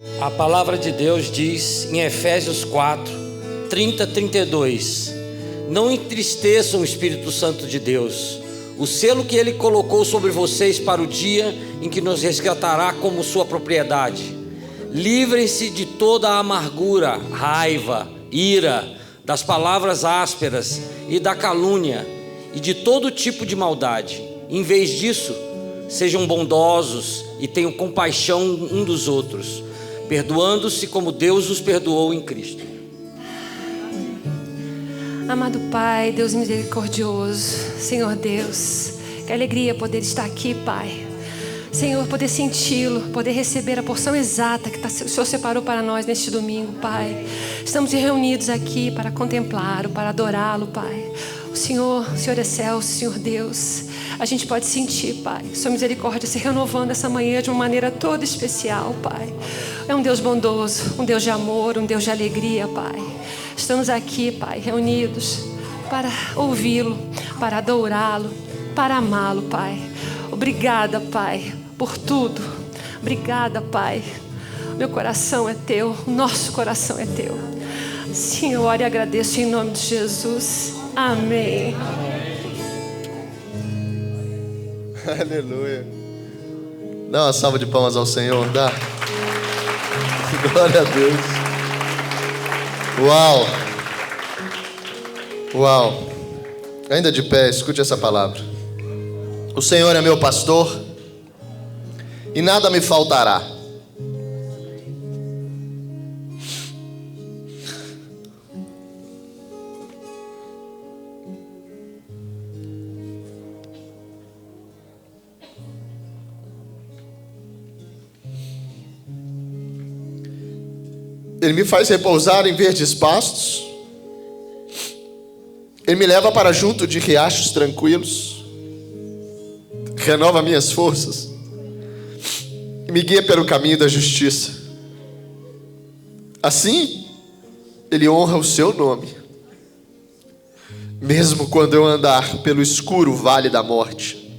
A palavra de Deus diz em Efésios 4, 30, 32: Não entristeçam o Espírito Santo de Deus, o selo que Ele colocou sobre vocês para o dia em que nos resgatará como sua propriedade. Livrem-se de toda a amargura, raiva, ira, das palavras ásperas e da calúnia e de todo tipo de maldade. Em vez disso, sejam bondosos e tenham compaixão um dos outros, perdoando-se como Deus os perdoou em Cristo. Amado Pai, Deus misericordioso, Senhor Deus, que alegria poder estar aqui, Pai. Senhor, poder senti-lo, poder receber a porção exata que o Senhor separou para nós neste domingo, Pai. Estamos reunidos aqui para contemplá-lo, para adorá-lo, Pai. O Senhor é excelso, Senhor Deus. A gente pode sentir, Pai, sua misericórdia se renovando essa manhã de uma maneira toda especial, Pai. É um Deus bondoso, um Deus de amor, um Deus de alegria, Pai. Estamos aqui, Pai, reunidos para ouvi-lo, para adorá-lo, para amá-lo, Pai. Obrigada, Pai, por tudo. Obrigada, Pai. Meu coração é teu, o nosso coração é teu. Sim, eu oro e agradeço em nome de Jesus. Amém. Aleluia. Dá uma salva de palmas ao Senhor, dá. Glória a Deus. Uau. Uau. Ainda de pé, escute essa palavra. O Senhor é meu pastor e nada me faltará. Ele me faz repousar em verdes pastos. Ele me leva para junto de riachos tranquilos. Renova minhas forças e me guia pelo caminho da justiça. Assim, Ele honra o seu nome. Mesmo quando eu andar pelo escuro vale da morte,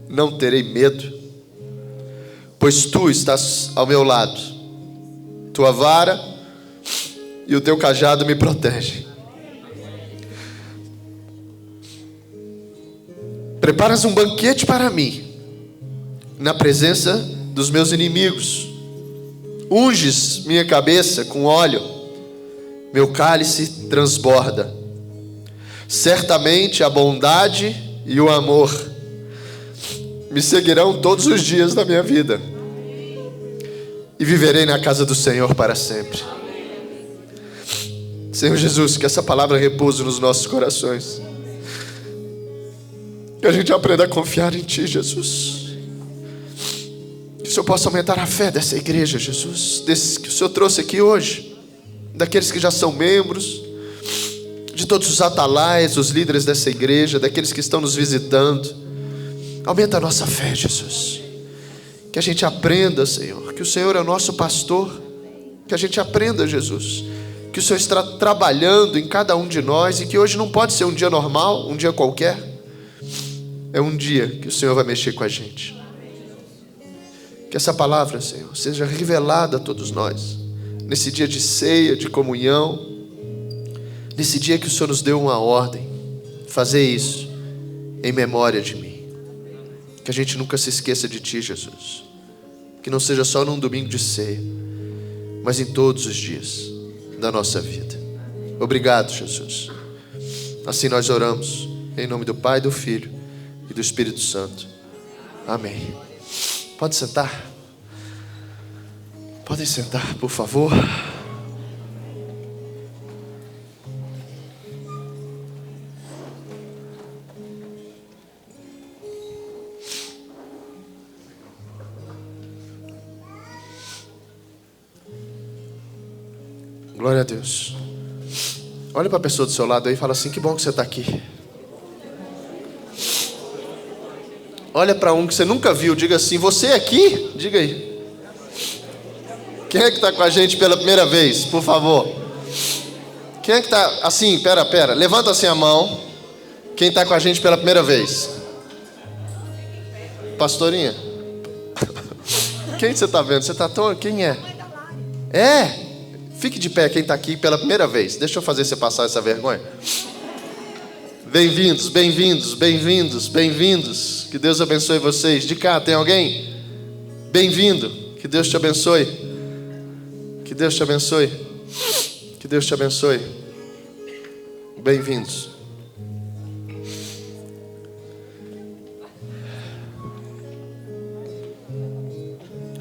não terei medo, pois Tu estás ao meu lado. Tua vara e o teu cajado me protegem. Preparas um banquete para mim na presença dos meus inimigos. Unges minha cabeça com óleo, meu cálice transborda. Certamente a bondade e o amor me seguirão todos os dias da minha vida, e viverei na casa do Senhor para sempre. Senhor Jesus, que essa palavra repouse nos nossos corações. Que a gente aprenda a confiar em Ti, Jesus. Que o Senhor possa aumentar a fé dessa igreja, Jesus, desses que o Senhor trouxe aqui hoje, daqueles que já são membros, de todos os atalaias, os líderes dessa igreja, daqueles que estão nos visitando. Aumenta a nossa fé, Jesus. Que a gente aprenda, Senhor, que o Senhor é o nosso pastor. Que a gente aprenda, Jesus, que o Senhor está trabalhando em cada um de nós, e que hoje não pode ser um dia normal, um dia qualquer. É um dia que o Senhor vai mexer com a gente. Que essa palavra, Senhor, seja revelada a todos nós, nesse dia de ceia, de comunhão, nesse dia que o Senhor nos deu uma ordem: fazer isso em memória de mim. Que a gente nunca se esqueça de Ti, Jesus. Que não seja só num domingo de ceia, mas em todos os dias da nossa vida. Obrigado, Jesus. Assim nós oramos, em nome do Pai, do Filho e do Espírito Santo. Amém. Pode sentar. Podem sentar, por favor. Glória a Deus. Olha para a pessoa do seu lado aí e fala assim: que bom que você está aqui. Olha para um que você nunca viu, diga assim: você aqui? Diga aí. Quem é que está com a gente pela primeira vez, por favor? Quem é que está assim? Pera, levanta assim a mão. Quem está com a gente pela primeira vez? Pastorinha? Quem você está vendo? Você está tão... Quem é? Fique de pé quem está aqui pela primeira vez. Deixa eu fazer você passar essa vergonha. Bem-vindos, bem-vindos, bem-vindos, bem-vindos. Que Deus abençoe vocês. De cá, tem alguém? Bem-vindo. Que Deus te abençoe. Que Deus te abençoe. Que Deus te abençoe. Bem-vindos.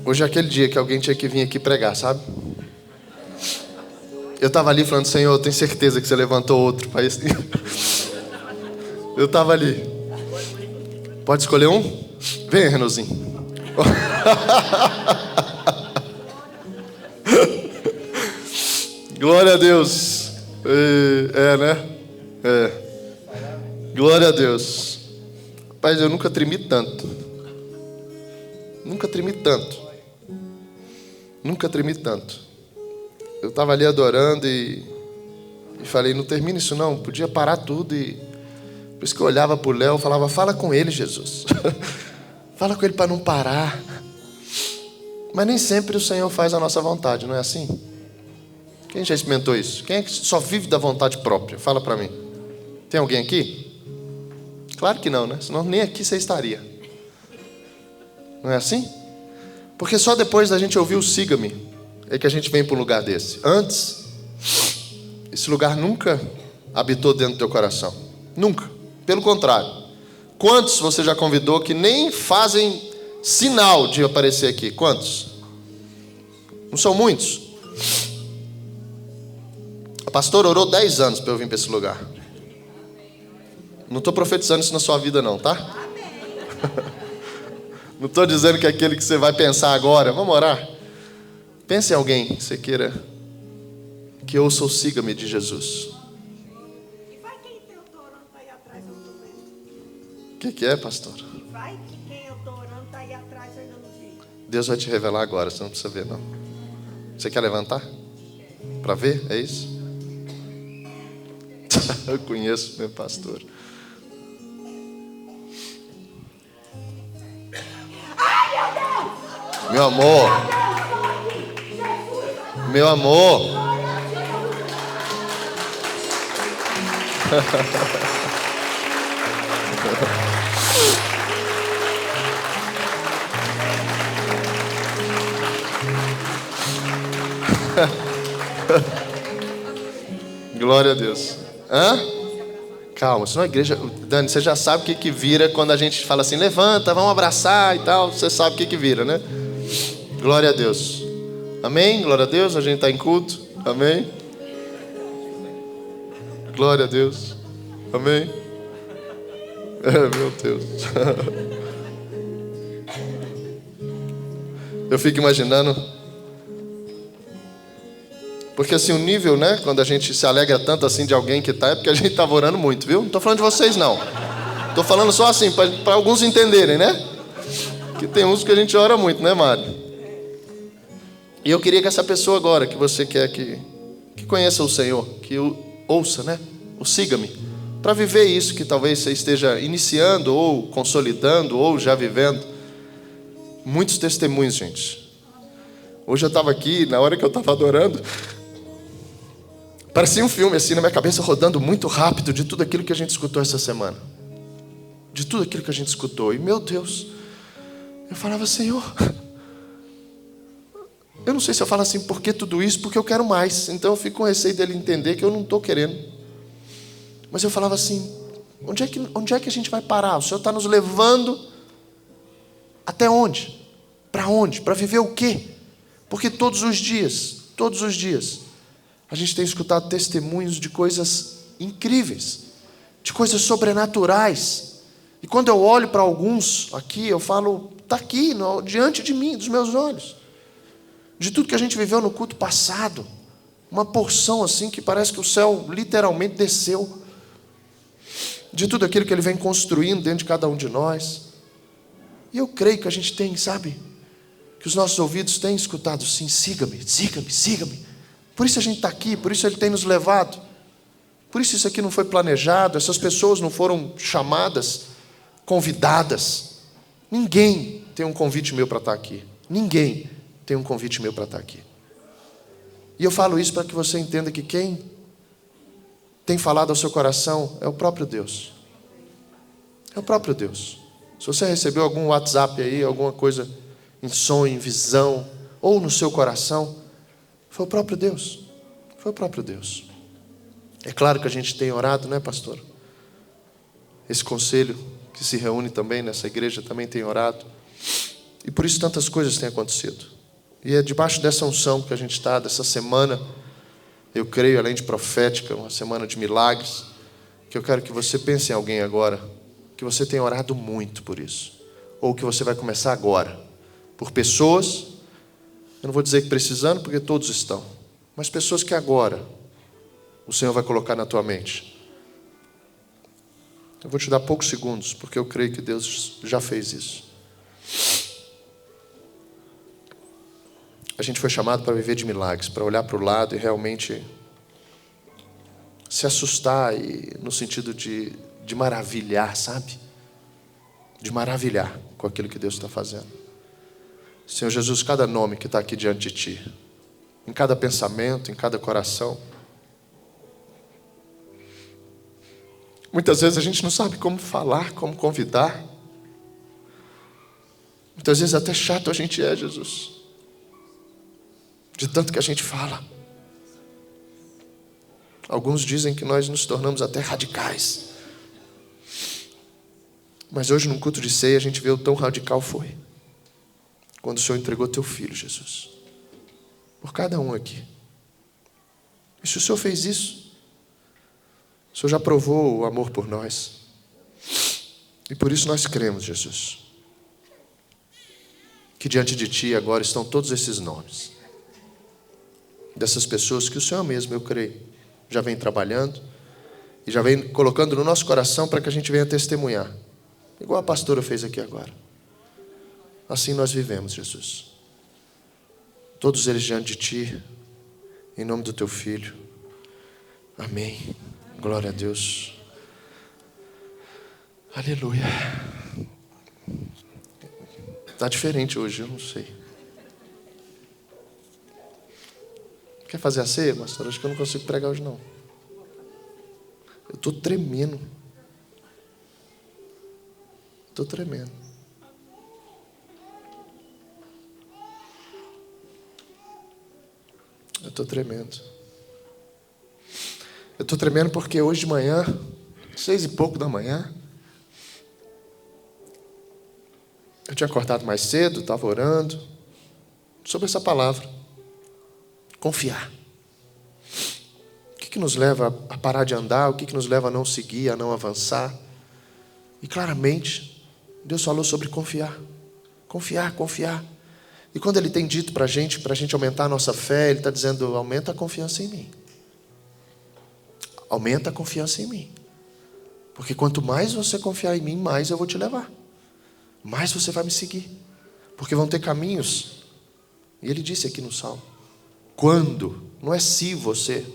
Hoje é aquele dia que alguém tinha que vir aqui pregar, sabe? Eu estava ali falando, Senhor, eu tenho certeza que você levantou outro para esse. Eu estava ali. Pode escolher um? Vem, Renauzinho. Glória a Deus. Né? Glória a Deus. Rapaz, eu nunca tremi tanto. Nunca tremi tanto. Nunca tremi tanto. Eu estava ali adorando e falei, não termina isso não. Podia parar tudo e... Por isso que eu olhava para o Léo e falava, fala com ele, Jesus. Fala com ele para não parar. Mas nem sempre o Senhor faz a nossa vontade, não é assim? Quem já experimentou isso? Quem é que só vive da vontade própria? Fala para mim. Tem alguém aqui? Claro que não, né? Senão nem aqui você estaria. Não é assim? Porque só depois da gente ouvir o siga-me é que a gente vem para um lugar desse. Antes, esse lugar nunca habitou dentro do teu coração. Nunca. Pelo contrário. Quantos você já convidou que nem fazem sinal de aparecer aqui? Quantos? Não são muitos? A pastora orou 10 anos para eu vir para esse lugar. Não estou profetizando isso na sua vida não, tá? Não estou dizendo que é aquele que você vai pensar agora. Vamos orar? Pense em alguém que você queira que ouça o siga-me de Jesus. E vai quem eu estou orando está aí atrás, eu não estou vendo. O que é, pastor? E vai que quem eu estou orando está aí atrás, eu ainda não vi. Deus vai te revelar agora, você não precisa ver não. Você quer levantar? Para ver? É isso? Eu conheço meu pastor. Meu amor. Meu amor. Glória a Deus. Calma, senão a igreja... Dani, você já sabe o que vira quando a gente fala assim, levanta, vamos abraçar e tal. Você sabe o que vira, né? Glória a Deus. Amém? Glória a Deus, a gente está em culto. Amém? Glória a Deus. Amém? Meu Deus. Eu fico imaginando... Porque assim, o nível, né? Quando a gente se alegra tanto assim de alguém que está, é porque a gente estava orando muito, viu? Não estou falando de vocês, não. Estou falando só assim, para alguns entenderem, né? Que tem uns que a gente ora muito, né, Mário? E eu queria que essa pessoa agora, que você quer que conheça o Senhor, que o ouça, né? O siga-me. Para viver isso que talvez você esteja iniciando, ou consolidando, ou já vivendo. Muitos testemunhos, gente. Hoje eu estava aqui, na hora que eu estava adorando... Parecia um filme assim na minha cabeça, rodando muito rápido de tudo aquilo que a gente escutou essa semana. De tudo aquilo que a gente escutou. E meu Deus, eu falava, Senhor, eu não sei se eu falo assim, por que tudo isso? Porque eu quero mais. Então eu fico com receio dele entender que eu não estou querendo. Mas eu falava assim, onde é que a gente vai parar? O Senhor está nos levando até onde? Para onde? Para viver o quê? Porque todos os dias, a gente tem escutado testemunhos de coisas incríveis, de coisas sobrenaturais. E quando eu olho para alguns aqui, eu falo, está aqui, diante de mim, dos meus olhos. De tudo que a gente viveu no culto passado. Uma porção assim que parece que o céu literalmente desceu. De tudo aquilo que Ele vem construindo dentro de cada um de nós. E eu creio que a gente tem, sabe, que os nossos ouvidos têm escutado sim, siga-me, siga-me, siga-me. Por isso a gente está aqui, por isso Ele tem nos levado. Por isso aqui não foi planejado, essas pessoas não foram chamadas, convidadas. Ninguém tem um convite meu para estar aqui. Ninguém tem um convite meu para estar aqui. E eu falo isso para que você entenda que quem tem falado ao seu coração é o próprio Deus. É o próprio Deus. Se você recebeu algum WhatsApp aí, alguma coisa em sonho, em visão, ou no seu coração, foi o próprio Deus. Foi o próprio Deus. É claro que a gente tem orado, né, pastor? Esse conselho que se reúne também nessa igreja também tem orado. E por isso tantas coisas têm acontecido. E é debaixo dessa unção que a gente está, dessa semana, eu creio, além de profética, uma semana de milagres, que eu quero que você pense em alguém agora, que você tem orado muito por isso. Ou que você vai começar agora. Por pessoas, eu não vou dizer que precisando, porque todos estão. Mas pessoas que agora o Senhor vai colocar na tua mente. Eu vou te dar poucos segundos, porque eu creio que Deus já fez isso. A gente foi chamado para viver de milagres, para olhar para o lado e realmente se assustar, e no sentido de maravilhar, sabe? De maravilhar com aquilo que Deus está fazendo. Senhor Jesus, cada nome que está aqui diante de Ti, em cada pensamento, em cada coração, muitas vezes a gente não sabe como falar, como convidar. Muitas vezes até chato a gente é, Jesus, de tanto que a gente fala. Alguns dizem que nós nos tornamos até radicais. Mas hoje, num culto de ceia, a gente vê o tão radical foi. Quando o Senhor entregou teu filho, Jesus. Por cada um aqui. E se o Senhor fez isso, o Senhor já provou o amor por nós. E por isso nós cremos, Jesus, que diante de Ti agora estão todos esses nomes. Dessas pessoas que o Senhor mesmo, eu creio, já vem trabalhando. E já vem colocando no nosso coração para que a gente venha testemunhar. Igual a pastora fez aqui agora. Assim nós vivemos, Jesus. Todos eles diante de Ti, em nome do Teu Filho. Amém. Glória a Deus. Aleluia. Está diferente hoje, eu não sei. Quer fazer a ceia, pastor? Acho que eu não consigo pregar hoje, não. Eu estou tremendo. Estou tremendo. Eu estou tremendo. Eu estou tremendo porque hoje de manhã, 6 e pouco da manhã, eu tinha acordado mais cedo, estava orando sobre essa palavra. Confiar. O que nos leva a parar de andar? O que nos leva a não seguir, a não avançar? E claramente, Deus falou sobre confiar. Confiar, confiar. E quando Ele tem dito para a gente aumentar a nossa fé, Ele está dizendo, aumenta a confiança em mim. Aumenta a confiança em mim. Porque quanto mais você confiar em mim, mais eu vou te levar. Mais você vai me seguir. Porque vão ter caminhos. E Ele disse aqui no Salmo. Quando, não é se você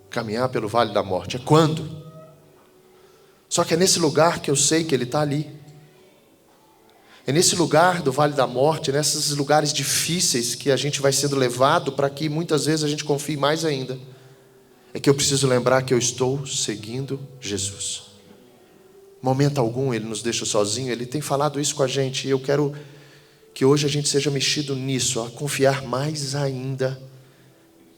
caminhar pelo vale da morte, é quando. Só que é nesse lugar que eu sei que Ele está ali. É nesse lugar do vale da morte, nesses lugares difíceis que a gente vai sendo levado para que muitas vezes a gente confie mais ainda. É que eu preciso lembrar que eu estou seguindo Jesus. Momento algum Ele nos deixa sozinho, Ele tem falado isso com a gente. E eu quero que hoje a gente seja mexido nisso, a confiar mais ainda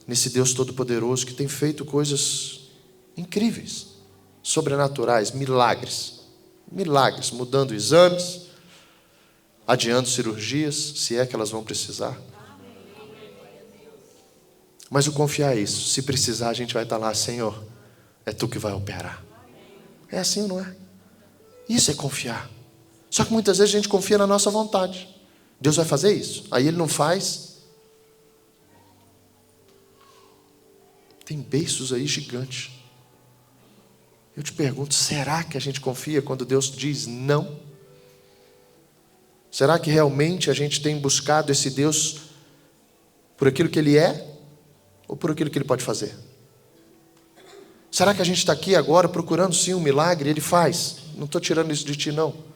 nesse Deus Todo-Poderoso que tem feito coisas incríveis, sobrenaturais, milagres. Milagres, mudando exames, adiando cirurgias, se é que elas vão precisar. Mas o confiar é isso. Se precisar, a gente vai estar lá, Senhor, é Tu que vai operar. É assim, não é? Isso é confiar. Só que muitas vezes a gente confia na nossa vontade. Deus vai fazer isso. Aí Ele não faz. Tem beiços aí gigantes. Eu te pergunto, será que a gente confia quando Deus diz não? Será que realmente a gente tem buscado esse Deus por aquilo que Ele é? Ou por aquilo que Ele pode fazer? Será que a gente está aqui agora procurando sim um milagre? Ele faz. Não estou tirando isso de ti, não.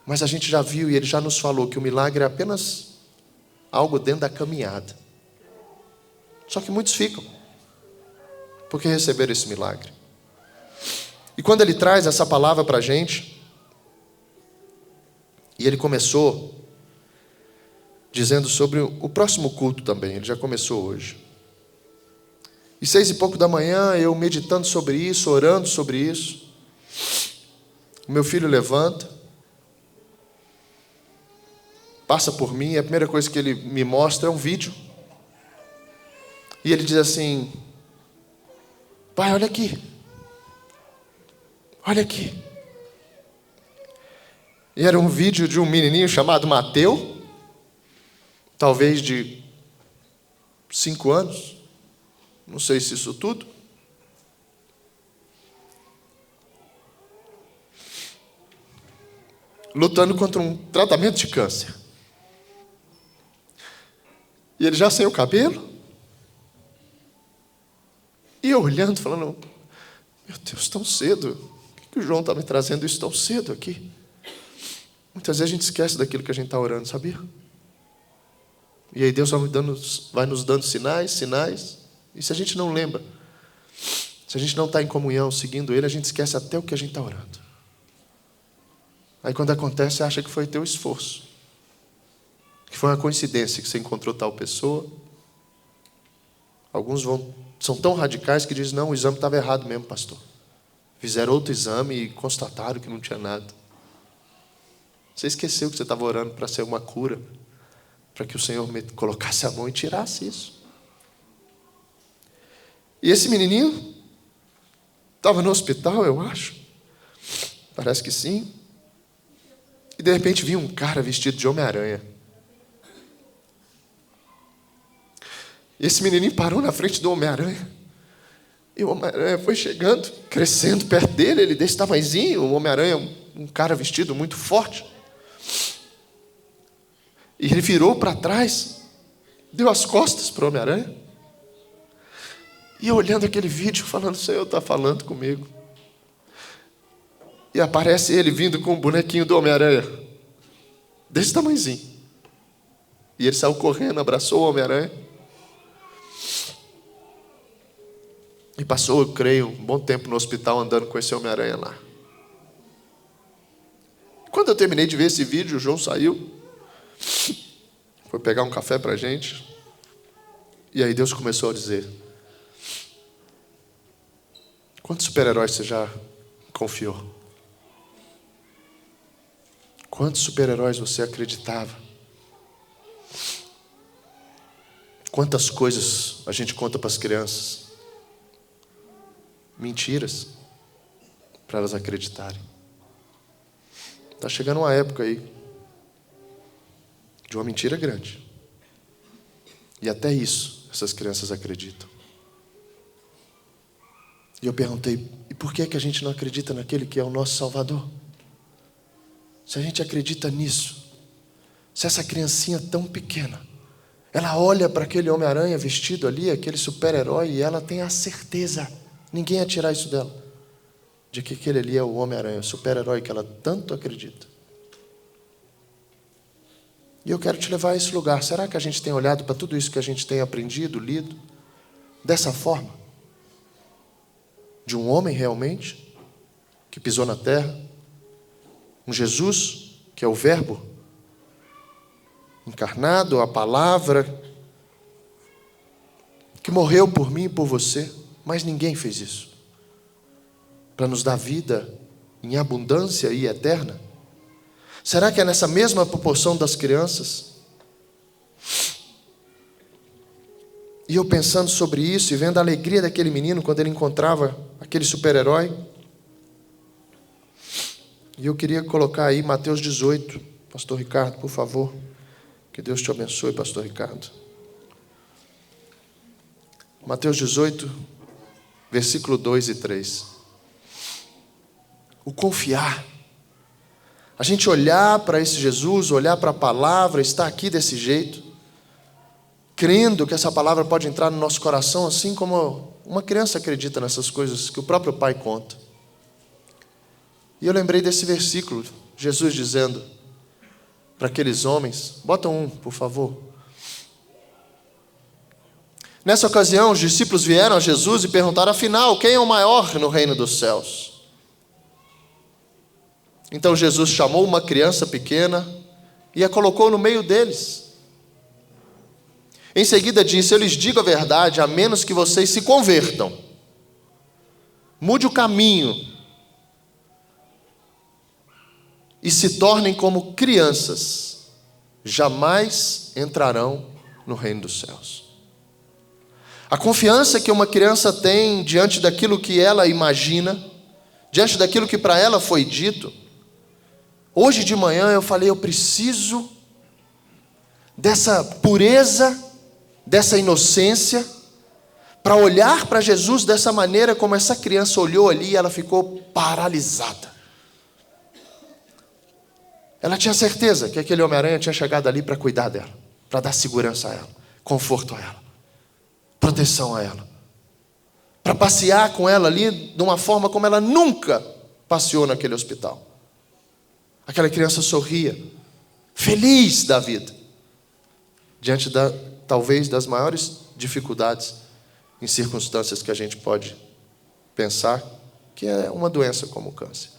Mas a gente já viu e Ele já nos falou que o milagre é apenas algo dentro da caminhada. Só que muitos ficam, porque receberam esse milagre. E quando ele traz essa palavra para a gente, e ele começou dizendo sobre o próximo culto também, ele já começou hoje. E 6:00 da manhã, eu meditando sobre isso, orando sobre isso, o meu filho levanta, passa por mim, e a primeira coisa que ele me mostra é um vídeo. E ele diz assim: pai, olha aqui. Olha aqui. E era um vídeo de um menininho chamado Mateus, talvez de 5 anos, não sei se isso tudo. Lutando contra um tratamento de câncer. E ele já sem o cabelo. E eu olhando, falando: meu Deus, tão cedo. Por que o João está me trazendo isso tão cedo aqui? Muitas vezes a gente esquece daquilo que a gente está orando, sabia? E aí Deus vai nos dando sinais. E se a gente não lembra, se a gente não está em comunhão, seguindo Ele, a gente esquece até o que a gente está orando. Aí quando acontece, você acha que foi teu esforço, que foi uma coincidência que você encontrou tal pessoa. Alguns são tão radicais que dizem: não, o exame estava errado mesmo, pastor. Fizeram outro exame e constataram que não tinha nada. Você esqueceu que você estava orando para ser uma cura, para que o Senhor colocasse a mão e tirasse isso. E esse menininho estava no hospital, eu acho. Parece que sim. E de repente vinha um cara vestido de Homem-Aranha. E esse menininho parou na frente do Homem-Aranha. E o Homem-Aranha foi chegando, crescendo perto dele, ele desse tamanhozinho. O Homem-Aranha, um cara vestido muito forte. E ele virou para trás, deu as costas para o Homem-Aranha. E eu olhando aquele vídeo, falando: o Senhor está falando comigo. E aparece ele vindo com o bonequinho do Homem-Aranha, desse tamanhozinho. E ele saiu correndo, abraçou o Homem-Aranha. E passou, eu creio, um bom tempo no hospital andando com esse Homem-Aranha lá. Quando eu terminei de ver esse vídeo, o João saiu, foi pegar um café para a gente. E aí Deus começou a dizer: quantos super-heróis você já confiou? Quantos super-heróis você acreditava? Quantas coisas a gente conta para as crianças? Mentiras, para elas acreditarem. Está chegando uma época aí de uma mentira grande. E até isso, essas crianças acreditam. E eu perguntei: e por que a gente não acredita naquele que é o nosso Salvador? Se a gente acredita nisso, se essa criancinha tão pequena, ela olha para aquele Homem-Aranha vestido ali, aquele super-herói, e ela tem a certeza, ninguém ia tirar isso dela, de que aquele ali é o Homem-Aranha, o super-herói que ela tanto acredita. E eu quero te levar a esse lugar. Será que a gente tem olhado para tudo isso que a gente tem aprendido, lido, dessa forma? De um homem realmente, que pisou na terra, um Jesus, que é o Verbo encarnado, a palavra, que morreu por mim e por você, mas ninguém fez isso, para nos dar vida em abundância e eterna? Será que é nessa mesma proporção das crianças? E eu pensando sobre isso e vendo a alegria daquele menino quando ele encontrava aquele super-herói, e eu queria colocar aí Mateus 18, pastor Ricardo, por favor. Que Deus te abençoe, pastor Ricardo. Mateus 18, versículo 2 e 3. O confiar. A gente olhar para esse Jesus, olhar para a palavra, estar aqui desse jeito, crendo que essa palavra pode entrar no nosso coração, assim como uma criança acredita nessas coisas que o próprio pai conta. E eu lembrei desse versículo, Jesus dizendo para aqueles homens, bota um, por favor. Nessa ocasião, os discípulos vieram a Jesus e perguntaram: afinal, quem é o maior no reino dos céus? Então Jesus chamou uma criança pequena e a colocou no meio deles. Em seguida disse: eu lhes digo a verdade, a menos que vocês se convertam, mude o caminho e se tornem como crianças, jamais entrarão no reino dos céus. A confiança que uma criança tem diante daquilo que ela imagina, diante daquilo que para ela foi dito. Hoje de manhã eu falei: eu preciso dessa pureza, dessa inocência, para olhar para Jesus dessa maneira como essa criança olhou ali e ela ficou paralisada. Ela tinha certeza que aquele Homem-Aranha tinha chegado ali para cuidar dela, para dar segurança a ela, conforto a ela, proteção a ela, para passear com ela ali de uma forma como ela nunca passeou naquele hospital. Aquela criança sorria, feliz da vida, diante talvez das maiores dificuldades em circunstâncias que a gente pode pensar, que é uma doença como o câncer.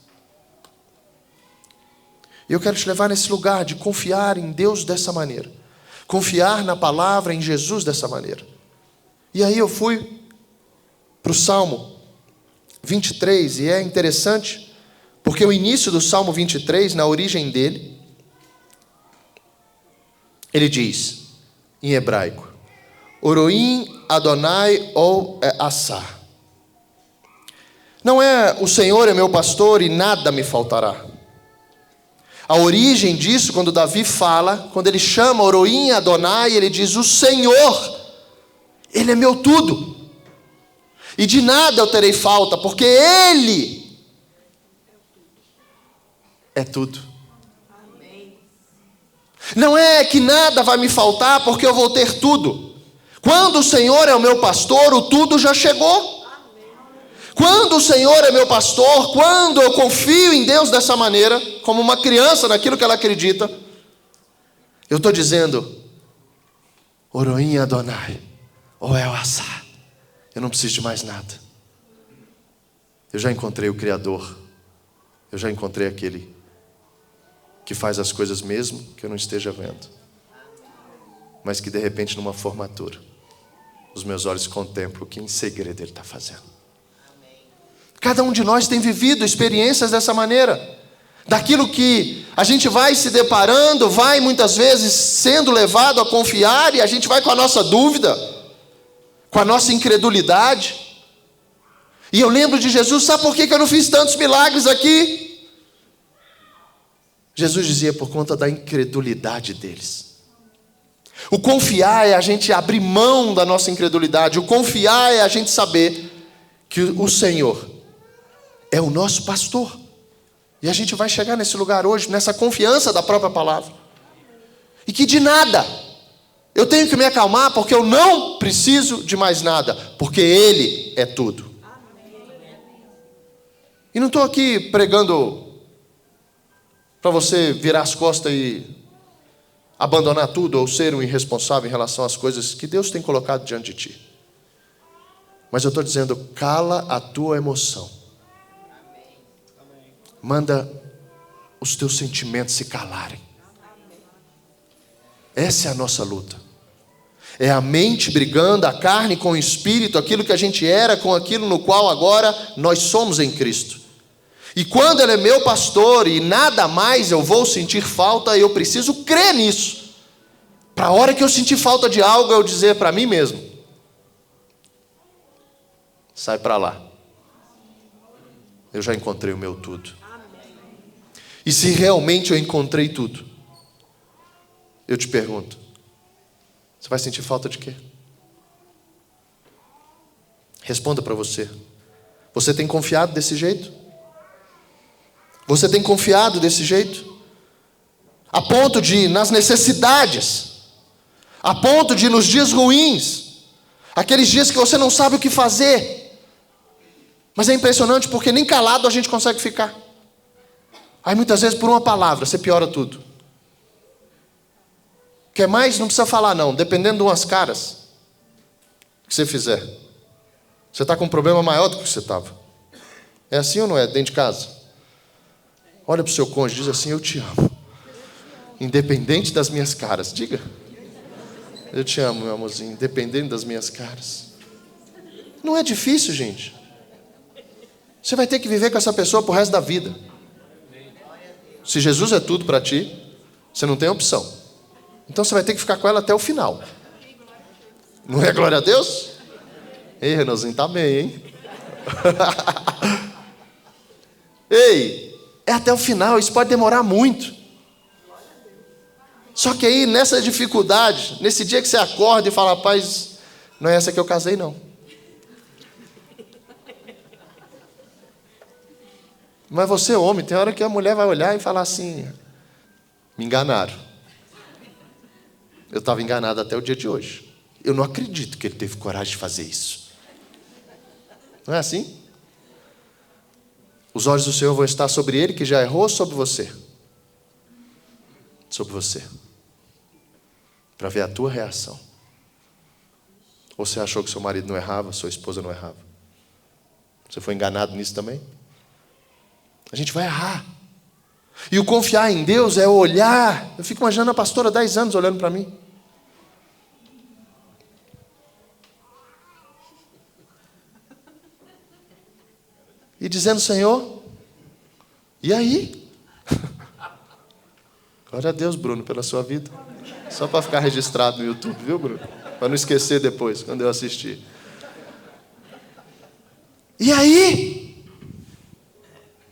E eu quero te levar nesse lugar de confiar em Deus dessa maneira, confiar na palavra, em Jesus dessa maneira. E aí eu fui para o Salmo 23, e é interessante, porque o início do Salmo 23, na origem dele, ele diz, em hebraico, Oroim Adonai ou Assá. Não é o Senhor é meu pastor e nada me faltará. A origem disso, quando Davi fala, quando ele chama Oroim Adonai, ele diz: o Senhor, Ele é meu tudo, e de nada eu terei falta, porque Ele é tudo. Não é que nada vai me faltar, porque eu vou ter tudo. Quando o Senhor é o meu pastor, o tudo já chegou. Quando o Senhor é meu pastor, quando eu confio em Deus dessa maneira, como uma criança naquilo que ela acredita, eu estou dizendo, Oroim Adonai, ou El Assá, eu não preciso de mais nada. Eu já encontrei o Criador, eu já encontrei aquele que faz as coisas mesmo que eu não esteja vendo, mas que de repente numa formatura, os meus olhos contemplam o que em segredo Ele está fazendo. Cada um de nós tem vivido experiências dessa maneira, daquilo que a gente vai se deparando, vai muitas vezes sendo levado a confiar, e a gente vai com a nossa dúvida, com a nossa incredulidade. E eu lembro de Jesus: sabe por que eu não fiz tantos milagres aqui? Jesus dizia: por conta da incredulidade deles. O confiar é a gente abrir mão da nossa incredulidade. O confiar é a gente saber que o Senhor é o nosso pastor. E a gente vai chegar nesse lugar hoje, nessa confiança da própria palavra. E que de nada eu tenho que me acalmar, porque eu não preciso de mais nada, porque Ele é tudo. E não estou aqui pregando para você virar as costas e abandonar tudo, ou ser um irresponsável em relação às coisas que Deus tem colocado diante de ti. Mas eu estou dizendo, cala a tua emoção. Manda os teus sentimentos se calarem. Essa é a nossa luta. É a mente brigando, a carne com o espírito, aquilo que a gente era com aquilo no qual agora nós somos em Cristo. E quando Ele é meu pastor e nada mais eu vou sentir falta, eu preciso crer nisso. Para a hora que eu sentir falta de algo, eu dizer para mim mesmo: sai para lá. Eu já encontrei o meu tudo. E se realmente eu encontrei tudo, eu te pergunto, você vai sentir falta de quê? Responda para você. Você tem confiado desse jeito? Você tem confiado desse jeito? A ponto de, nas necessidades, a ponto de, nos dias ruins, aqueles dias que você não sabe o que fazer. Mas é impressionante porque nem calado a gente consegue ficar. Aí muitas vezes por uma palavra você piora tudo. Quer mais? Não precisa falar não, dependendo de umas caras. que você fizer, você está com um problema maior do que você estava. É assim ou não é? Dentro de casa. Olha para o seu cônjuge e diz assim: eu te amo. Independente das minhas caras. Diga. Eu te amo, meu amorzinho. Independente das minhas caras. Não é difícil, gente. Você vai ter que viver com essa pessoa pro resto da vida. Se Jesus é tudo para ti, você não tem opção. Então você vai ter que ficar com ela até o final. Não é glória a Deus? Ei, Renanzinho, tá bem, hein? Ei, é até o final, isso pode demorar muito. Só que aí, nessa dificuldade, nesse dia que você acorda e fala: rapaz, não é essa que eu casei, não. Mas você, homem, tem hora que a mulher vai olhar e falar assim: me enganaram. Eu estava enganado até o dia de hoje. Eu não acredito que ele teve coragem de fazer isso. Não é assim? Os olhos do Senhor vão estar sobre ele que já errou, ou sobre você? Sobre você. Para ver a tua reação. Ou você achou que seu marido não errava, sua esposa não errava? Você foi enganado nisso também? A gente vai errar. E o confiar em Deus é olhar. Eu fico imaginando a pastora 10 anos olhando para mim. E dizendo: Senhor, e aí? Glória a Deus, Bruno, pela sua vida. Só para ficar registrado no YouTube, viu, Bruno? Para não esquecer depois, quando eu assistir. E aí?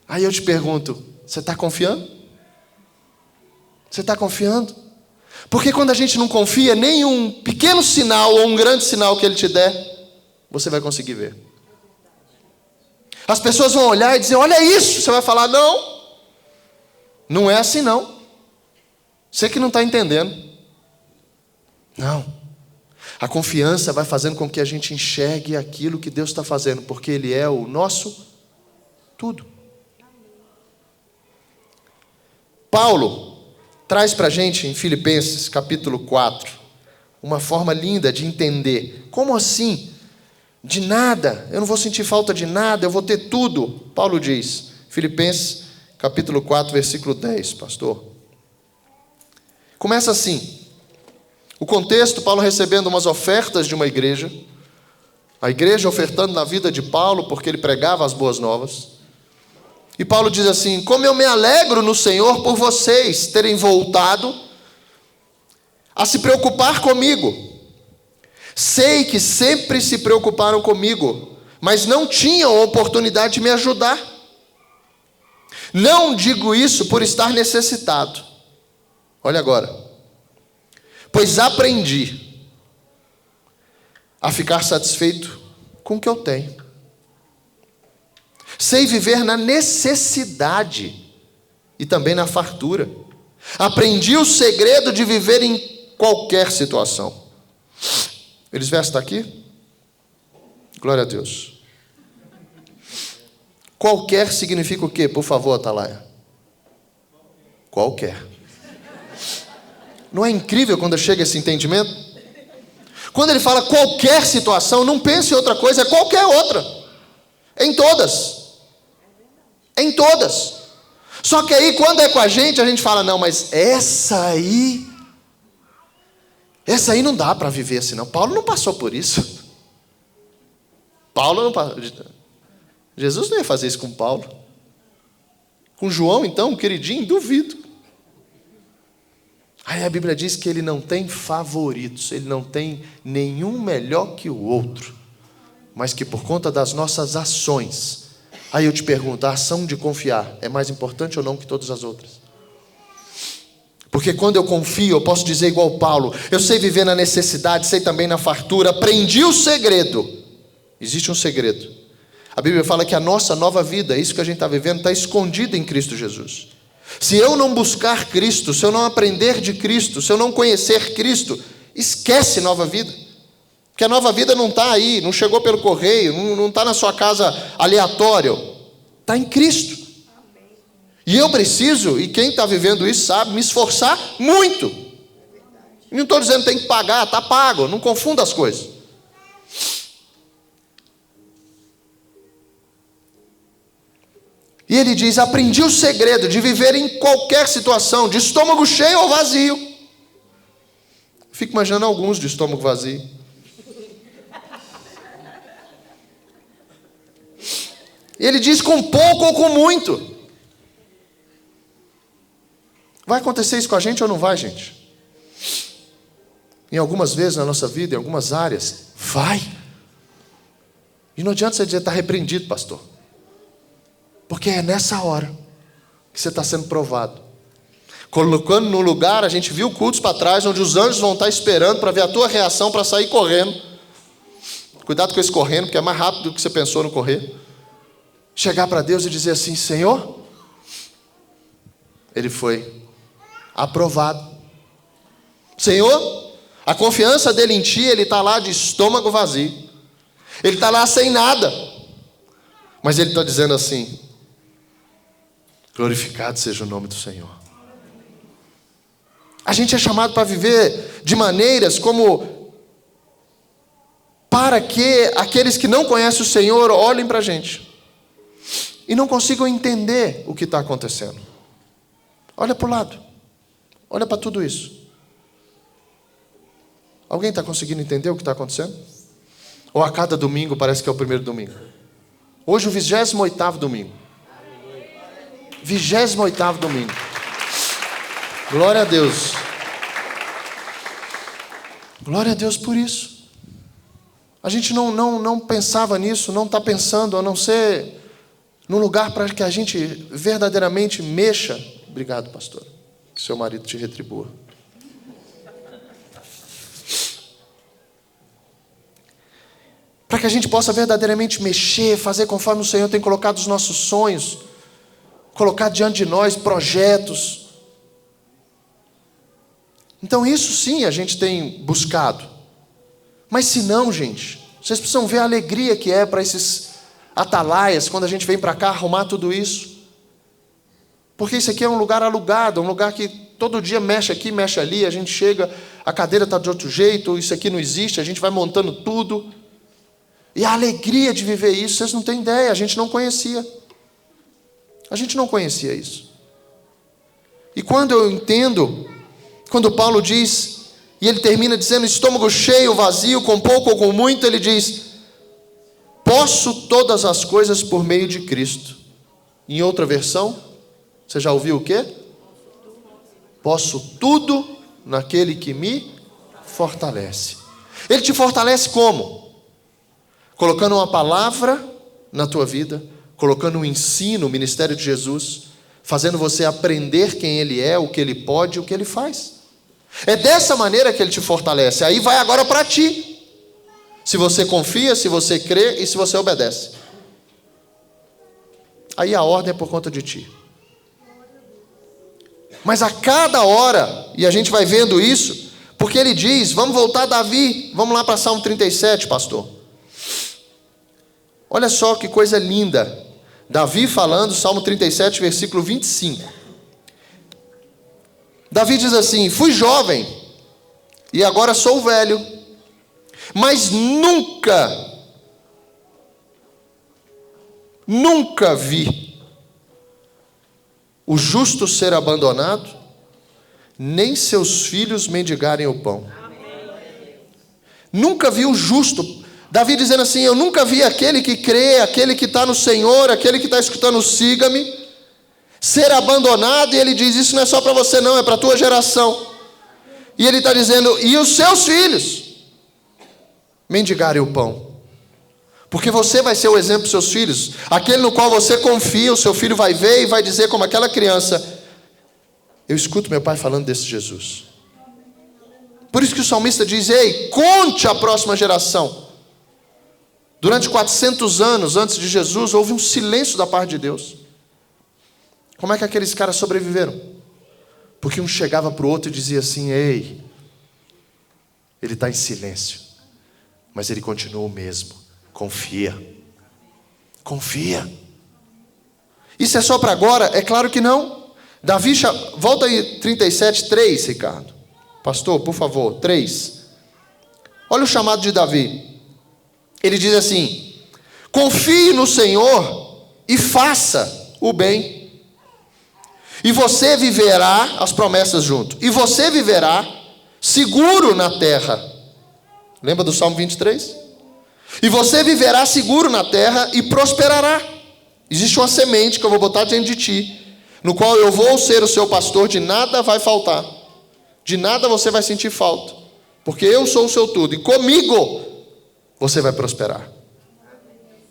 Aí eu te pergunto: você está confiando? Você está confiando? Porque quando a gente não confia, nem um pequeno sinal ou um grande sinal que ele te der, você vai conseguir ver. As pessoas vão olhar e dizer: olha isso. Você vai falar: não, não é assim não. Você que não está entendendo. Não. A confiança vai fazendo com que a gente enxergue aquilo que Deus está fazendo, porque Ele é o nosso tudo. Paulo traz para a gente em Filipenses capítulo 4 uma forma linda de entender. Como assim? De nada, eu não vou sentir falta de nada, eu vou ter tudo. Paulo diz, Filipenses capítulo 4, versículo 10, pastor. Começa assim. O contexto, Paulo recebendo umas ofertas de uma igreja. A igreja ofertando na vida de Paulo, porque ele pregava as boas novas. E Paulo diz assim: como eu me alegro no Senhor por vocês terem voltado a se preocupar comigo. Sei que sempre se preocuparam comigo, mas não tinham oportunidade de me ajudar. Não digo isso por estar necessitado. Olha agora. Pois aprendi a ficar satisfeito com o que eu tenho. Sei viver na necessidade e também na fartura. Aprendi o segredo de viver em qualquer situação. Eles verso está aqui? Glória a Deus. Qualquer significa o quê? Por favor, Atalaia. Qualquer. Não é incrível quando chega esse entendimento? Quando ele fala qualquer situação, não pense em outra coisa, é qualquer outra. Em todas. Em todas. Só que aí, quando é com a gente fala: não, mas essa aí não dá para viver assim, não. Paulo não passou por isso. Paulo não passou. Jesus não ia fazer isso com Paulo. Com João, então, queridinho, duvido. Aí a Bíblia diz que ele não tem favoritos, ele não tem nenhum melhor que o outro, mas que por conta das nossas ações. Aí eu te pergunto: a ação de confiar é mais importante ou não que todas as outras? Porque quando eu confio, eu posso dizer igual Paulo: eu sei viver na necessidade, sei também na fartura, aprendi o segredo. Existe um segredo. A Bíblia fala que a nossa nova vida, isso que a gente está vivendo, está escondida em Cristo Jesus. Se eu não buscar Cristo, se eu não aprender de Cristo, se eu não conhecer Cristo, esquece nova vida. Porque a nova vida não está aí, não chegou pelo correio, não está na sua casa aleatório. Está em Cristo. E eu preciso, e quem está vivendo isso sabe, me esforçar muito. Não estou dizendo que tem que pagar, está pago, não confunda as coisas. E ele diz: aprendi o segredo de viver em qualquer situação, de estômago cheio ou vazio. Fico imaginando alguns de estômago vazio. Ele diz: com pouco ou com muito. Vai acontecer isso com a gente ou não vai, gente? Em algumas vezes na nossa vida, em algumas áreas, vai. E não adianta você dizer: está repreendido, pastor. Porque é nessa hora que você está sendo provado. Colocando no lugar, a gente viu cultos para trás, onde os anjos vão estar esperando para ver a tua reação, para sair correndo. Cuidado com esse correndo, porque é mais rápido do que você pensou no correr. Chegar para Deus e dizer assim: Senhor, ele foi aprovado. Senhor, a confiança dele em ti, ele está lá de estômago vazio. Ele está lá sem nada. Mas ele está dizendo assim: glorificado seja o nome do Senhor. A gente é chamado para viver de maneiras como para que aqueles que não conhecem o Senhor olhem para a gente e não consigam entender o que está acontecendo. Olha para o lado. Olha para tudo isso. Alguém está conseguindo entender o que está acontecendo? Ou a cada domingo parece que é o primeiro domingo? Hoje o 28º domingo. 28º domingo. Glória a Deus. Glória a Deus por isso. A gente não pensava nisso, não está pensando, a não ser num lugar para que a gente verdadeiramente mexa. Obrigado, pastor. Que seu marido te retribua. Para que a gente possa verdadeiramente mexer, fazer conforme o Senhor tem colocado os nossos sonhos, colocar diante de nós projetos. Então isso sim a gente tem buscado. Mas se não, gente, vocês precisam ver a alegria que é para esses atalaias, quando a gente vem para cá arrumar tudo isso. Porque isso aqui é um lugar alugado, um lugar que todo dia mexe aqui, mexe ali, a gente chega, a cadeira está de outro jeito, isso aqui não existe, a gente vai montando tudo. E a alegria de viver isso, vocês não têm ideia, a gente não conhecia. A gente não conhecia isso. E quando eu entendo, quando Paulo diz, e ele termina dizendo: estômago cheio, vazio, com pouco ou com muito, ele diz: posso todas as coisas por meio de Cristo. Em outra versão, você já ouviu o quê? Posso tudo naquele que me fortalece. Ele te fortalece como? Colocando uma palavra na tua vida, colocando um ensino, o ministério de Jesus, fazendo você aprender quem Ele é, o que Ele pode e o que Ele faz. É dessa maneira que Ele te fortalece. Aí vai agora para ti. Se você confia, se você crê e se você obedece. Aí a ordem é por conta de ti. Mas a cada hora, e a gente vai vendo isso, porque ele diz, vamos voltar a Davi, vamos lá para Salmo 37, pastor. Olha só que coisa linda. Davi falando, Salmo 37, versículo 25. Davi diz assim: fui jovem, e agora sou velho, mas nunca vi o justo ser abandonado, nem seus filhos mendigarem o pão. Nunca vi o justo. Davi dizendo assim: eu nunca vi aquele que crê, aquele que está no Senhor, aquele que está escutando o siga-me, ser abandonado. E ele diz: isso não é só para você não, é para a tua geração. E ele está dizendo: e os seus filhos mendigarem o pão. Porque você vai ser o exemplo dos seus filhos. Aquele no qual você confia, o seu filho vai ver e vai dizer como aquela criança: eu escuto meu pai falando desse Jesus. Por isso que o salmista diz: ei, conte à próxima geração. Durante 400 anos antes de Jesus, houve um silêncio da parte de Deus. Como é que aqueles caras sobreviveram? Porque um chegava para o outro e dizia assim: ei, ele está em silêncio, mas ele continua o mesmo. Confia. Confia. Isso é só para agora? É claro que não. Davi, volta aí 37, 3, Ricardo. Pastor, por favor, 3. Olha o chamado de Davi. Ele diz assim: confie no Senhor e faça o bem. E você viverá, as promessas junto, e você viverá seguro na terra. Lembra do Salmo 23? E você viverá seguro na terra e prosperará. Existe uma semente que eu vou botar diante de ti, no qual eu vou ser o seu pastor, de nada vai faltar. De nada você vai sentir falta, porque eu sou o seu tudo, e comigo você vai prosperar.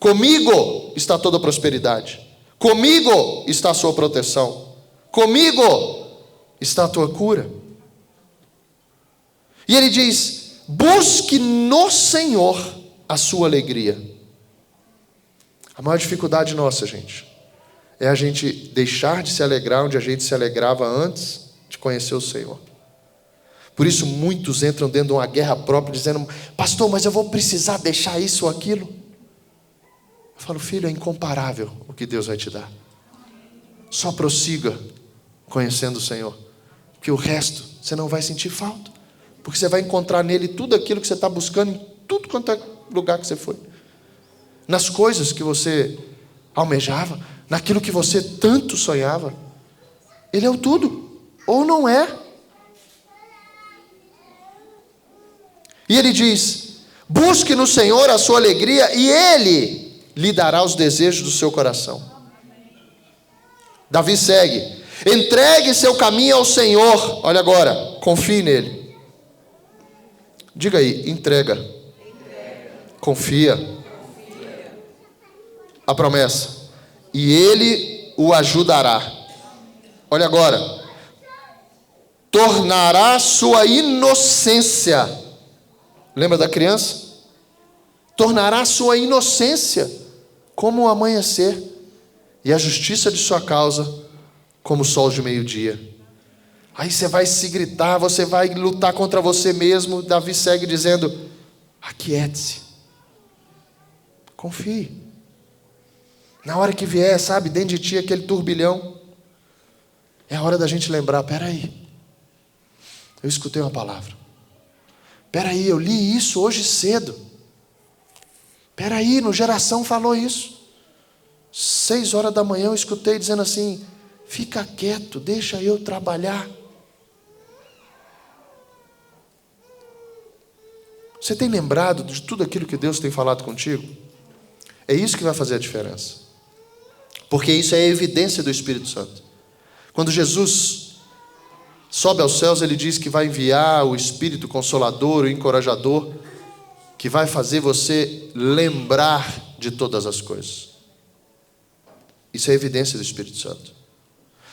Comigo está toda a prosperidade. Comigo está a sua proteção. Comigo está a tua cura. E ele diz: busque no Senhor a sua alegria. A maior dificuldade nossa, gente, é a gente deixar de se alegrar onde a gente se alegrava antes de conhecer o Senhor. Por isso muitos entram dentro de uma guerra própria, dizendo: pastor, mas eu vou precisar deixar isso ou aquilo. Eu falo: filho, é incomparável o que Deus vai te dar. Só prossiga conhecendo o Senhor, porque o resto você não vai sentir falta, porque você vai encontrar nele tudo aquilo que você está buscando em tudo quanto é lugar que você foi, nas coisas que você almejava, naquilo que você tanto sonhava. Ele é o tudo, ou não é. E ele diz: busque no Senhor a sua alegria, e Ele lhe dará os desejos do seu coração. Davi segue: entregue seu caminho ao Senhor. Olha agora, confie nele. Diga aí: entrega. Confia. A promessa: e Ele o ajudará. Olha agora: tornará sua inocência. Lembra da criança? Tornará sua inocência como o amanhecer, e a justiça de sua causa como o sol de meio-dia. Aí você vai se gritar, você vai lutar contra você mesmo. Davi segue dizendo: aquiete-se, confie. Na hora que vier, sabe, dentro de ti aquele turbilhão, é a hora da gente lembrar: peraí, eu escutei uma palavra. Peraí, eu li isso hoje cedo. Peraí, no Geração falou isso. 6 horas da manhã eu escutei dizendo assim: fica quieto, deixa eu trabalhar. Você tem lembrado de tudo aquilo que Deus tem falado contigo? É isso que vai fazer a diferença, porque isso é a evidência do Espírito Santo. Quando Jesus sobe aos céus, ele diz que vai enviar o Espírito Consolador, o encorajador, que vai fazer você lembrar de todas as coisas. Isso é evidência do Espírito Santo.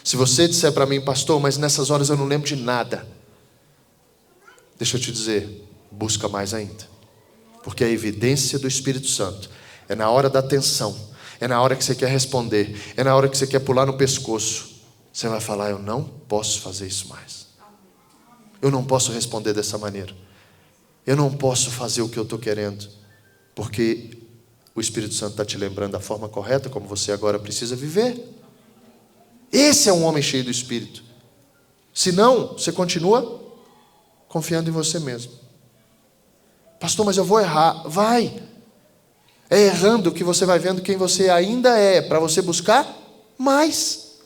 Se você disser para mim: pastor, mas nessas horas eu não lembro de nada, deixa eu te dizer, busca mais ainda, porque a evidência do Espírito Santo é na hora da tensão, é na hora que você quer responder, é na hora que você quer pular no pescoço. Você vai falar: eu não posso fazer isso mais. Eu não posso responder dessa maneira. Eu não posso fazer o que eu estou querendo, porque o Espírito Santo está te lembrando da forma correta como você agora precisa viver. Esse é um homem cheio do Espírito. Senão, você continua confiando em você mesmo. Pastor, mas eu vou errar. Vai. É errando que você vai vendo quem você ainda é, para você buscar mais.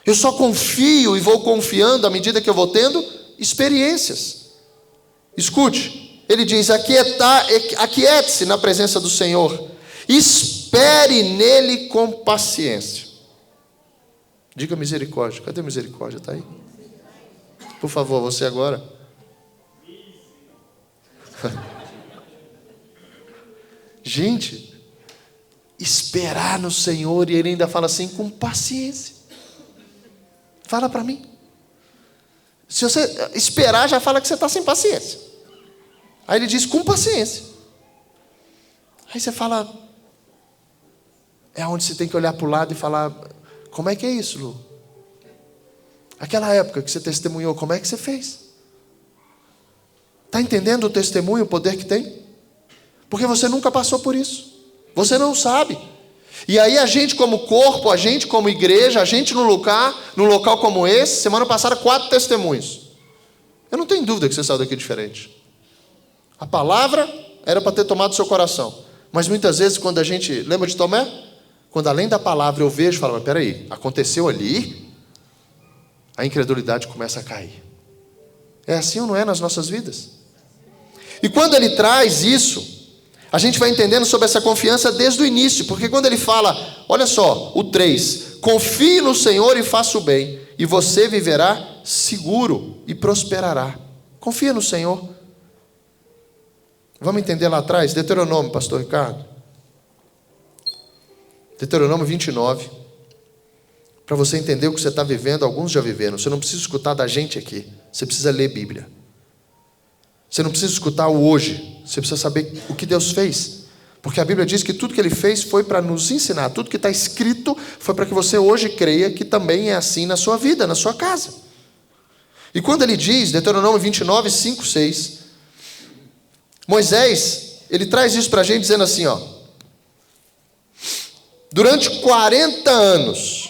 Eu só confio e vou confiando à medida que eu vou tendo experiências. Escute, ele diz: aquiete-se na presença do Senhor, espere nele com paciência. Diga misericórdia. Cadê a misericórdia? Está aí? Por favor, você agora. Gente, esperar no Senhor, e ele ainda fala assim: com paciência. Fala para mim. Se você esperar, já fala que você está sem paciência. Aí ele diz: com paciência. Aí você fala, é onde você tem que olhar para o lado e falar: como é que é isso, Lu? Aquela época que você testemunhou, como é que você fez? Está entendendo o testemunho, o poder que tem? Porque você nunca passou por isso. Você não sabe. E aí a gente como corpo, a gente como igreja, a gente no local como esse, semana passada 4 testemunhos. Eu não tenho dúvida que você saiu daqui diferente. A palavra era para ter tomado seu coração. Mas muitas vezes quando a gente, lembra de Tomé? quando além da palavra eu vejo e falo, mas peraí, aconteceu ali? A incredulidade começa a cair. É assim ou não é nas nossas vidas? E quando ele traz isso, a gente vai entendendo sobre essa confiança desde o início, porque quando ele fala, olha só, o 3, confie no Senhor e faça o bem, e você viverá seguro e prosperará. Confia no Senhor. Vamos entender lá atrás, Deuteronômio, pastor Ricardo. Deuteronômio 29. Para você entender o que você está vivendo, alguns já viveram. Você não precisa escutar da gente aqui. Você precisa ler Bíblia. Você não precisa escutar o hoje. Você precisa saber o que Deus fez. Porque a Bíblia diz que tudo que Ele fez foi para nos ensinar. Tudo que está escrito foi para que você hoje creia que também é assim na sua vida, na sua casa. E quando Ele diz, Deuteronômio 29, 5, 6, Moisés, ele traz isso para a gente dizendo assim, ó. Durante 40 anos.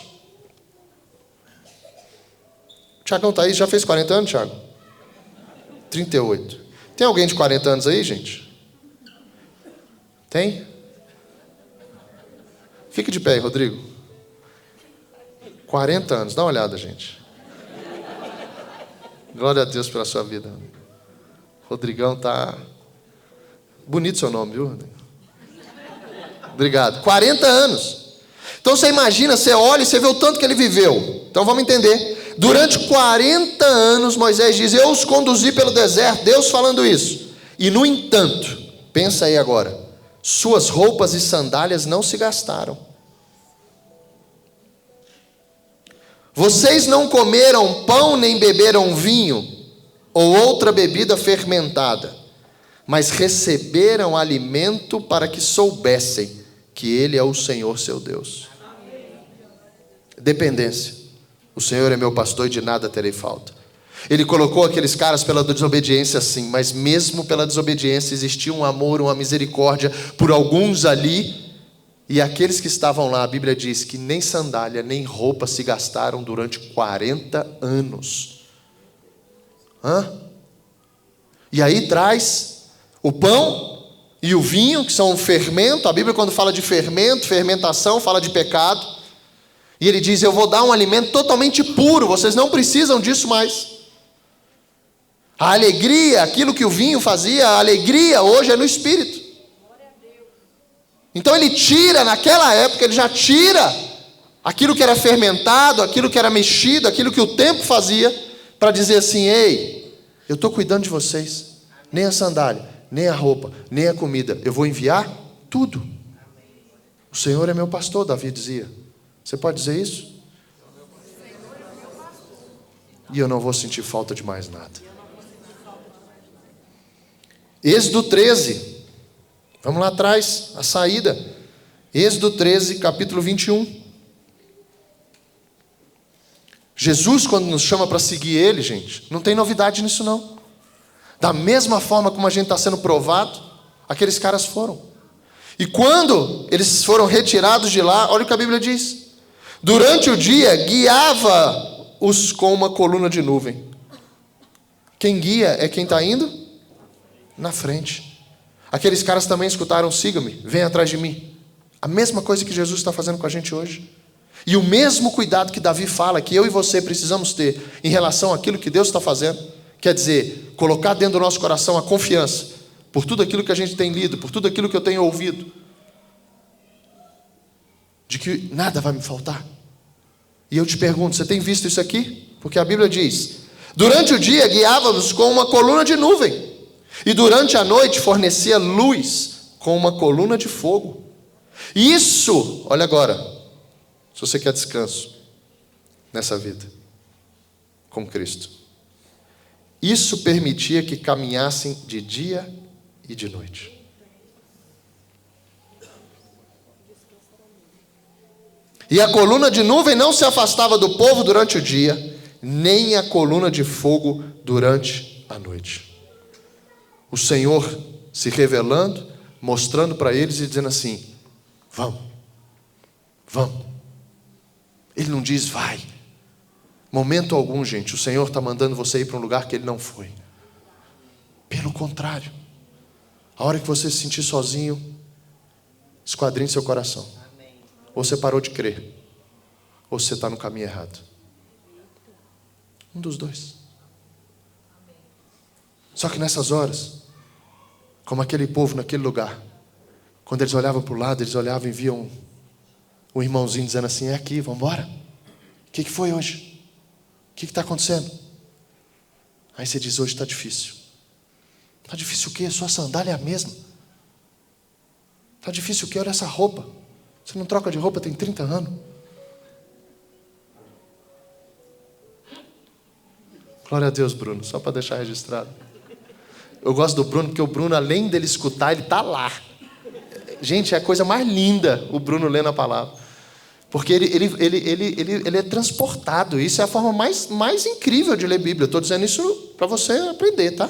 Tiagão está aí, já fez 40 anos, Tiago? 38. Tem alguém de 40 anos aí, gente? Tem? Fique de pé aí, Rodrigo. 40 anos, dá uma olhada, gente. Glória a Deus pela sua vida. Rodrigão tá... Bonito seu nome, viu? Obrigado. 40 anos. Então você imagina, você olha e você vê o tanto que ele viveu. Então vamos entender. Durante 40 anos, Moisés diz, eu os conduzi pelo deserto, Deus falando isso. E no entanto, pensa aí agora, suas roupas e sandálias não se gastaram. Vocês não comeram pão nem beberam vinho ou outra bebida fermentada, mas receberam alimento para que soubessem que Ele é o Senhor seu Deus. Dependência. O Senhor é meu pastor e de nada terei falta. Ele colocou aqueles caras pela desobediência sim, mas mesmo pela desobediência existia um amor, uma misericórdia por alguns ali. E aqueles que estavam lá, a Bíblia diz que nem sandália, nem roupa se gastaram durante 40 anos. E aí traz o pão e o vinho, que são o fermento. A Bíblia, quando fala de fermento, fermentação, fala de pecado. E ele diz, eu vou dar um alimento totalmente puro, vocês não precisam disso mais. A alegria, aquilo que o vinho fazia, a alegria hoje é no Espírito. Então ele tira, naquela época, ele já tira aquilo que era fermentado, aquilo que era mexido, aquilo que o tempo fazia, para dizer assim, ei, eu estou cuidando de vocês. Nem a sandália, nem a roupa, nem a comida, eu vou enviar tudo. O Senhor é meu pastor, Davi dizia. Você pode dizer isso? E eu não vou sentir falta de mais nada. Êxodo 13. Vamos lá atrás, a saída. Êxodo 13, capítulo 21. Jesus, quando nos chama para seguir Ele, gente, não tem novidade nisso não. Da mesma forma como a gente está sendo provado, aqueles caras foram. E quando eles foram retirados de lá, olha o que a Bíblia diz. Durante o dia, guiava-os com uma coluna de nuvem. Quem guia é quem está indo na frente. Aqueles caras também escutaram, siga-me, vem atrás de mim. A mesma coisa que Jesus está fazendo com a gente hoje. E o mesmo cuidado que Davi fala, que eu e você precisamos ter em relação àquilo que Deus está fazendo, quer dizer, colocar dentro do nosso coração a confiança, por tudo aquilo que a gente tem lido, por tudo aquilo que eu tenho ouvido, de que nada vai me faltar. E eu te pergunto, você tem visto isso aqui? Porque a Bíblia diz, durante o dia guiava-nos com uma coluna de nuvem, e durante a noite fornecia luz com uma coluna de fogo. Isso, olha agora, se você quer descanso nessa vida com Cristo, isso permitia que caminhassem de dia e de noite. E a coluna de nuvem não se afastava do povo durante o dia, nem a coluna de fogo durante a noite. O Senhor se revelando, mostrando para eles e dizendo assim, vamos, vamos. Ele não diz, vai. Momento algum, gente, o Senhor está mandando você ir para um lugar que Ele não foi. Pelo contrário. A hora que você se sentir sozinho, esquadrinhe seu coração. Ou você parou de crer, ou você está no caminho errado. Um dos dois. Só que nessas horas, como aquele povo naquele lugar, quando eles olhavam para o lado, eles olhavam e viam um irmãozinho dizendo assim: é aqui, vamos embora. O que foi hoje? O que está acontecendo? Aí você diz: hoje está difícil. Está difícil o quê? Sua sandália é a mesma. Está difícil o quê? Olha essa roupa. Você não troca de roupa tem 30 anos. Glória a Deus, Bruno, só para deixar registrado. Eu gosto do Bruno, porque o Bruno, além dele escutar, ele está lá. Gente, é a coisa mais linda o Bruno lendo a palavra. Porque ele é transportado. Isso é a forma mais incrível de ler Bíblia. Eu estou dizendo isso para você aprender, tá?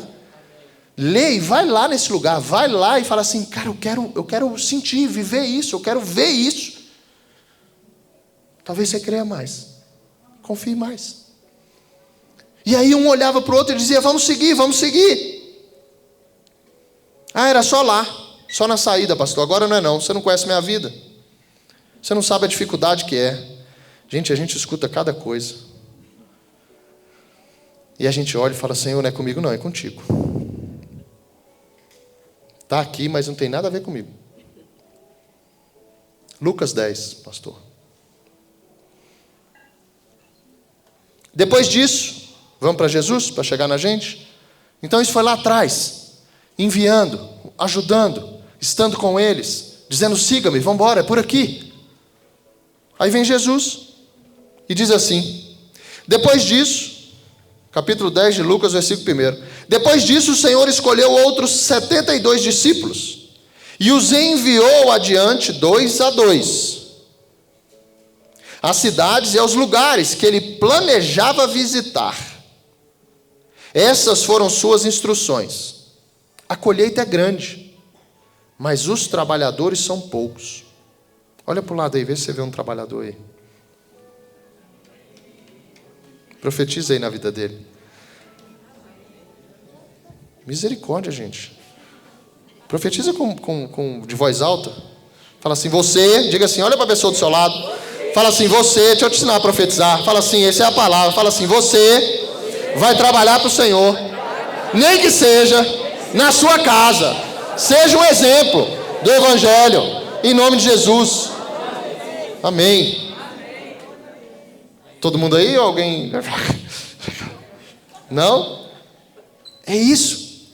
Lê e vai lá nesse lugar. Vai lá e fala assim: cara, eu quero sentir, viver isso. Eu quero ver isso. Talvez você creia mais. Confie mais. E aí um olhava para o outro e dizia: vamos seguir, vamos seguir. Ah, era só lá. Só na saída, pastor. Agora não é não. Você não conhece minha vida. Você não sabe a dificuldade que é. Gente, a gente escuta cada coisa. E a gente olha e fala: Senhor, não é comigo não, é contigo. Está aqui, mas não tem nada a ver comigo. Lucas 10, pastor. Depois disso, vamos para Jesus, para chegar na gente? Então isso foi lá atrás. Enviando, ajudando, estando com eles, dizendo: siga-me, vamos embora, é por aqui. Aí vem Jesus e diz assim: depois disso, capítulo 10 de Lucas, versículo 1. Depois disso o Senhor escolheu outros 72 discípulos e os enviou adiante 2 a 2, às cidades e aos lugares que ele planejava visitar. Essas foram suas instruções: a colheita é grande, mas os trabalhadores são poucos. Olha para o lado aí, vê se você vê um trabalhador aí. Profetiza aí na vida dele. Misericórdia, gente. Profetiza de voz alta. Fala assim: você, diga assim, olha para a pessoa do seu lado. Fala assim: você, deixa eu te ensinar a profetizar. Fala assim, essa é a palavra. Fala assim: você vai trabalhar para o Senhor. Nem que seja na sua casa. Seja um exemplo do Evangelho. Em nome de Jesus. Amém. Todo mundo aí ou alguém? Não? É isso.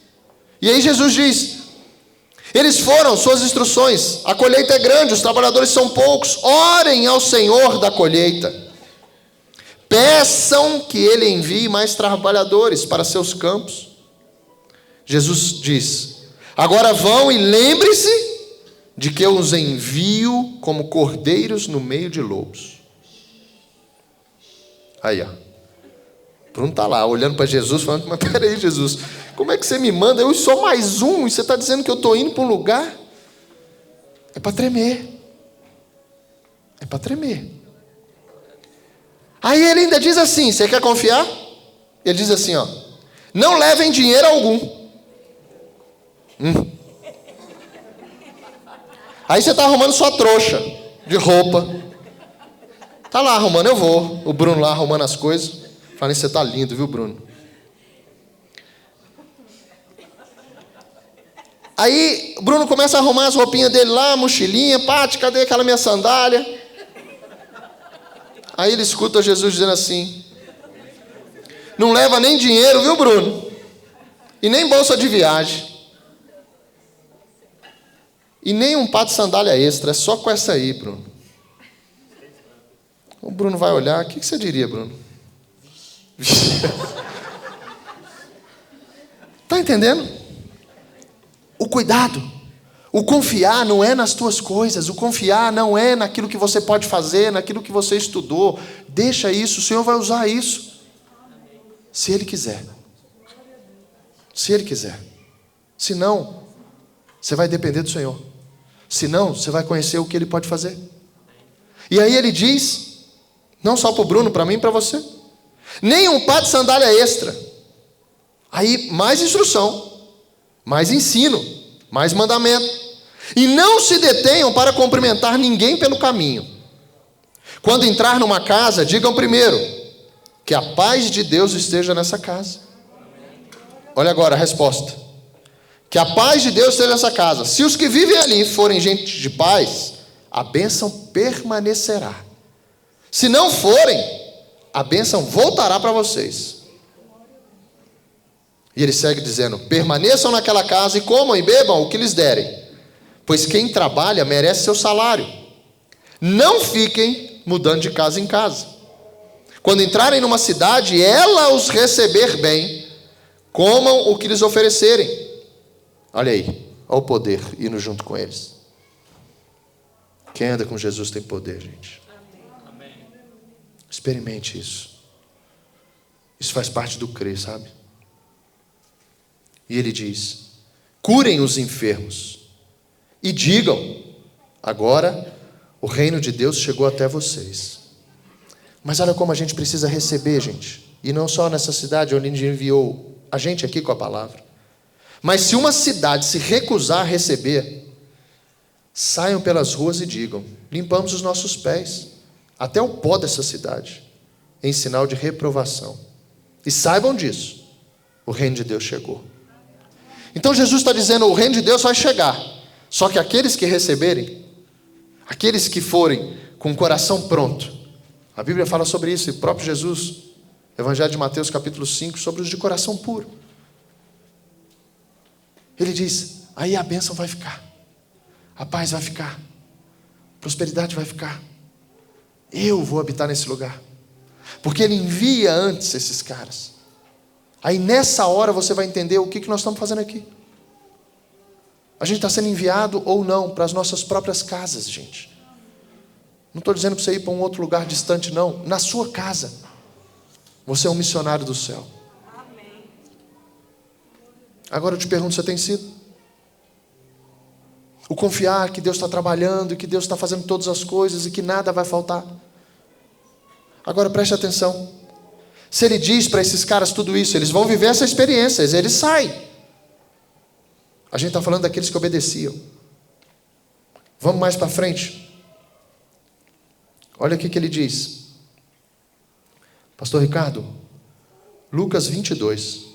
E aí Jesus diz: eles foram, suas instruções: a colheita é grande, os trabalhadores são poucos. Orem ao Senhor da colheita. Peçam que Ele envie mais trabalhadores para seus campos. Jesus diz: agora vão e lembre-se de que eu os envio como cordeiros no meio de lobos. Aí, ó. Bruno está lá, olhando para Jesus, falando: mas peraí, Jesus, como é que você me manda? Eu sou mais um, e você está dizendo que eu estou indo para um lugar? É para tremer. É para tremer. Aí ele ainda diz assim: você quer confiar? Ele diz assim, ó: não levem dinheiro algum. Aí você está arrumando sua trouxa de roupa. Está lá arrumando, eu vou. O Bruno lá arrumando as coisas. Falei: você está lindo, viu, Bruno? Aí o Bruno começa a arrumar as roupinhas dele lá, mochilinha. Pati, cadê aquela minha sandália? Aí ele escuta Jesus dizendo assim: não leva nem dinheiro, viu, Bruno? E nem bolsa de viagem. E nem um par de sandália extra, é só com essa aí, Bruno. O Bruno vai olhar: o que você diria, Bruno? Está entendendo? O cuidado, o confiar não é nas tuas coisas, o confiar não é naquilo que você pode fazer, naquilo que você estudou. Deixa isso, o Senhor vai usar isso, se Ele quiser. Se Ele quiser. Se não, você vai depender do Senhor. Se não, você vai conhecer o que Ele pode fazer. E aí Ele diz, não só para o Bruno, para mim e para você: nem um par de sandália extra. Aí mais instrução, mais ensino, mais mandamento. E não se detenham para cumprimentar ninguém pelo caminho. Quando entrar numa casa, digam primeiro que a paz de Deus esteja nessa casa. Olha agora a resposta. Que a paz de Deus esteja nessa casa. Se os que vivem ali forem gente de paz, a bênção permanecerá. Se não forem, a bênção voltará para vocês. E ele segue dizendo: permaneçam naquela casa e comam e bebam o que lhes derem, pois quem trabalha merece seu salário. Não fiquem mudando de casa em casa. Quando entrarem numa cidade e ela os receber bem, comam o que lhes oferecerem. Olha aí, olha o poder indo junto com eles. Quem anda com Jesus tem poder, gente. Amém. Experimente isso. Isso faz parte do crer, sabe? E ele diz: curem os enfermos e digam: agora o reino de Deus chegou até vocês. Mas olha como a gente precisa receber, gente. E não só nessa cidade onde ele enviou a gente aqui com a palavra. Mas se uma cidade se recusar a receber, saiam pelas ruas e digam: limpamos os nossos pés, até o pó dessa cidade, em sinal de reprovação. E saibam disso, o reino de Deus chegou. Então Jesus está dizendo: o reino de Deus vai chegar. Só que aqueles que receberem, aqueles que forem com o coração pronto, a Bíblia fala sobre isso, e o próprio Jesus, Evangelho de Mateus capítulo 5, sobre os de coração puro. Ele diz: aí a bênção vai ficar, a paz vai ficar, a prosperidade vai ficar. Eu vou habitar nesse lugar, porque ele envia antes esses caras. Aí nessa hora você vai entender o que nós estamos fazendo aqui. A gente está sendo enviado ou não para as nossas próprias casas, gente. Não estou dizendo para você ir para um outro lugar distante, não. Na sua casa, você é um missionário do céu. Amém. Agora eu te pergunto: você tem sido? O confiar que Deus está trabalhando, e que Deus está fazendo todas as coisas, e que nada vai faltar. Agora preste atenção. Se ele diz para esses caras tudo isso, eles vão viver essa experiência, eles saem. A gente está falando daqueles que obedeciam. Vamos mais para frente. Olha o que ele diz. Pastor Ricardo, Lucas 22,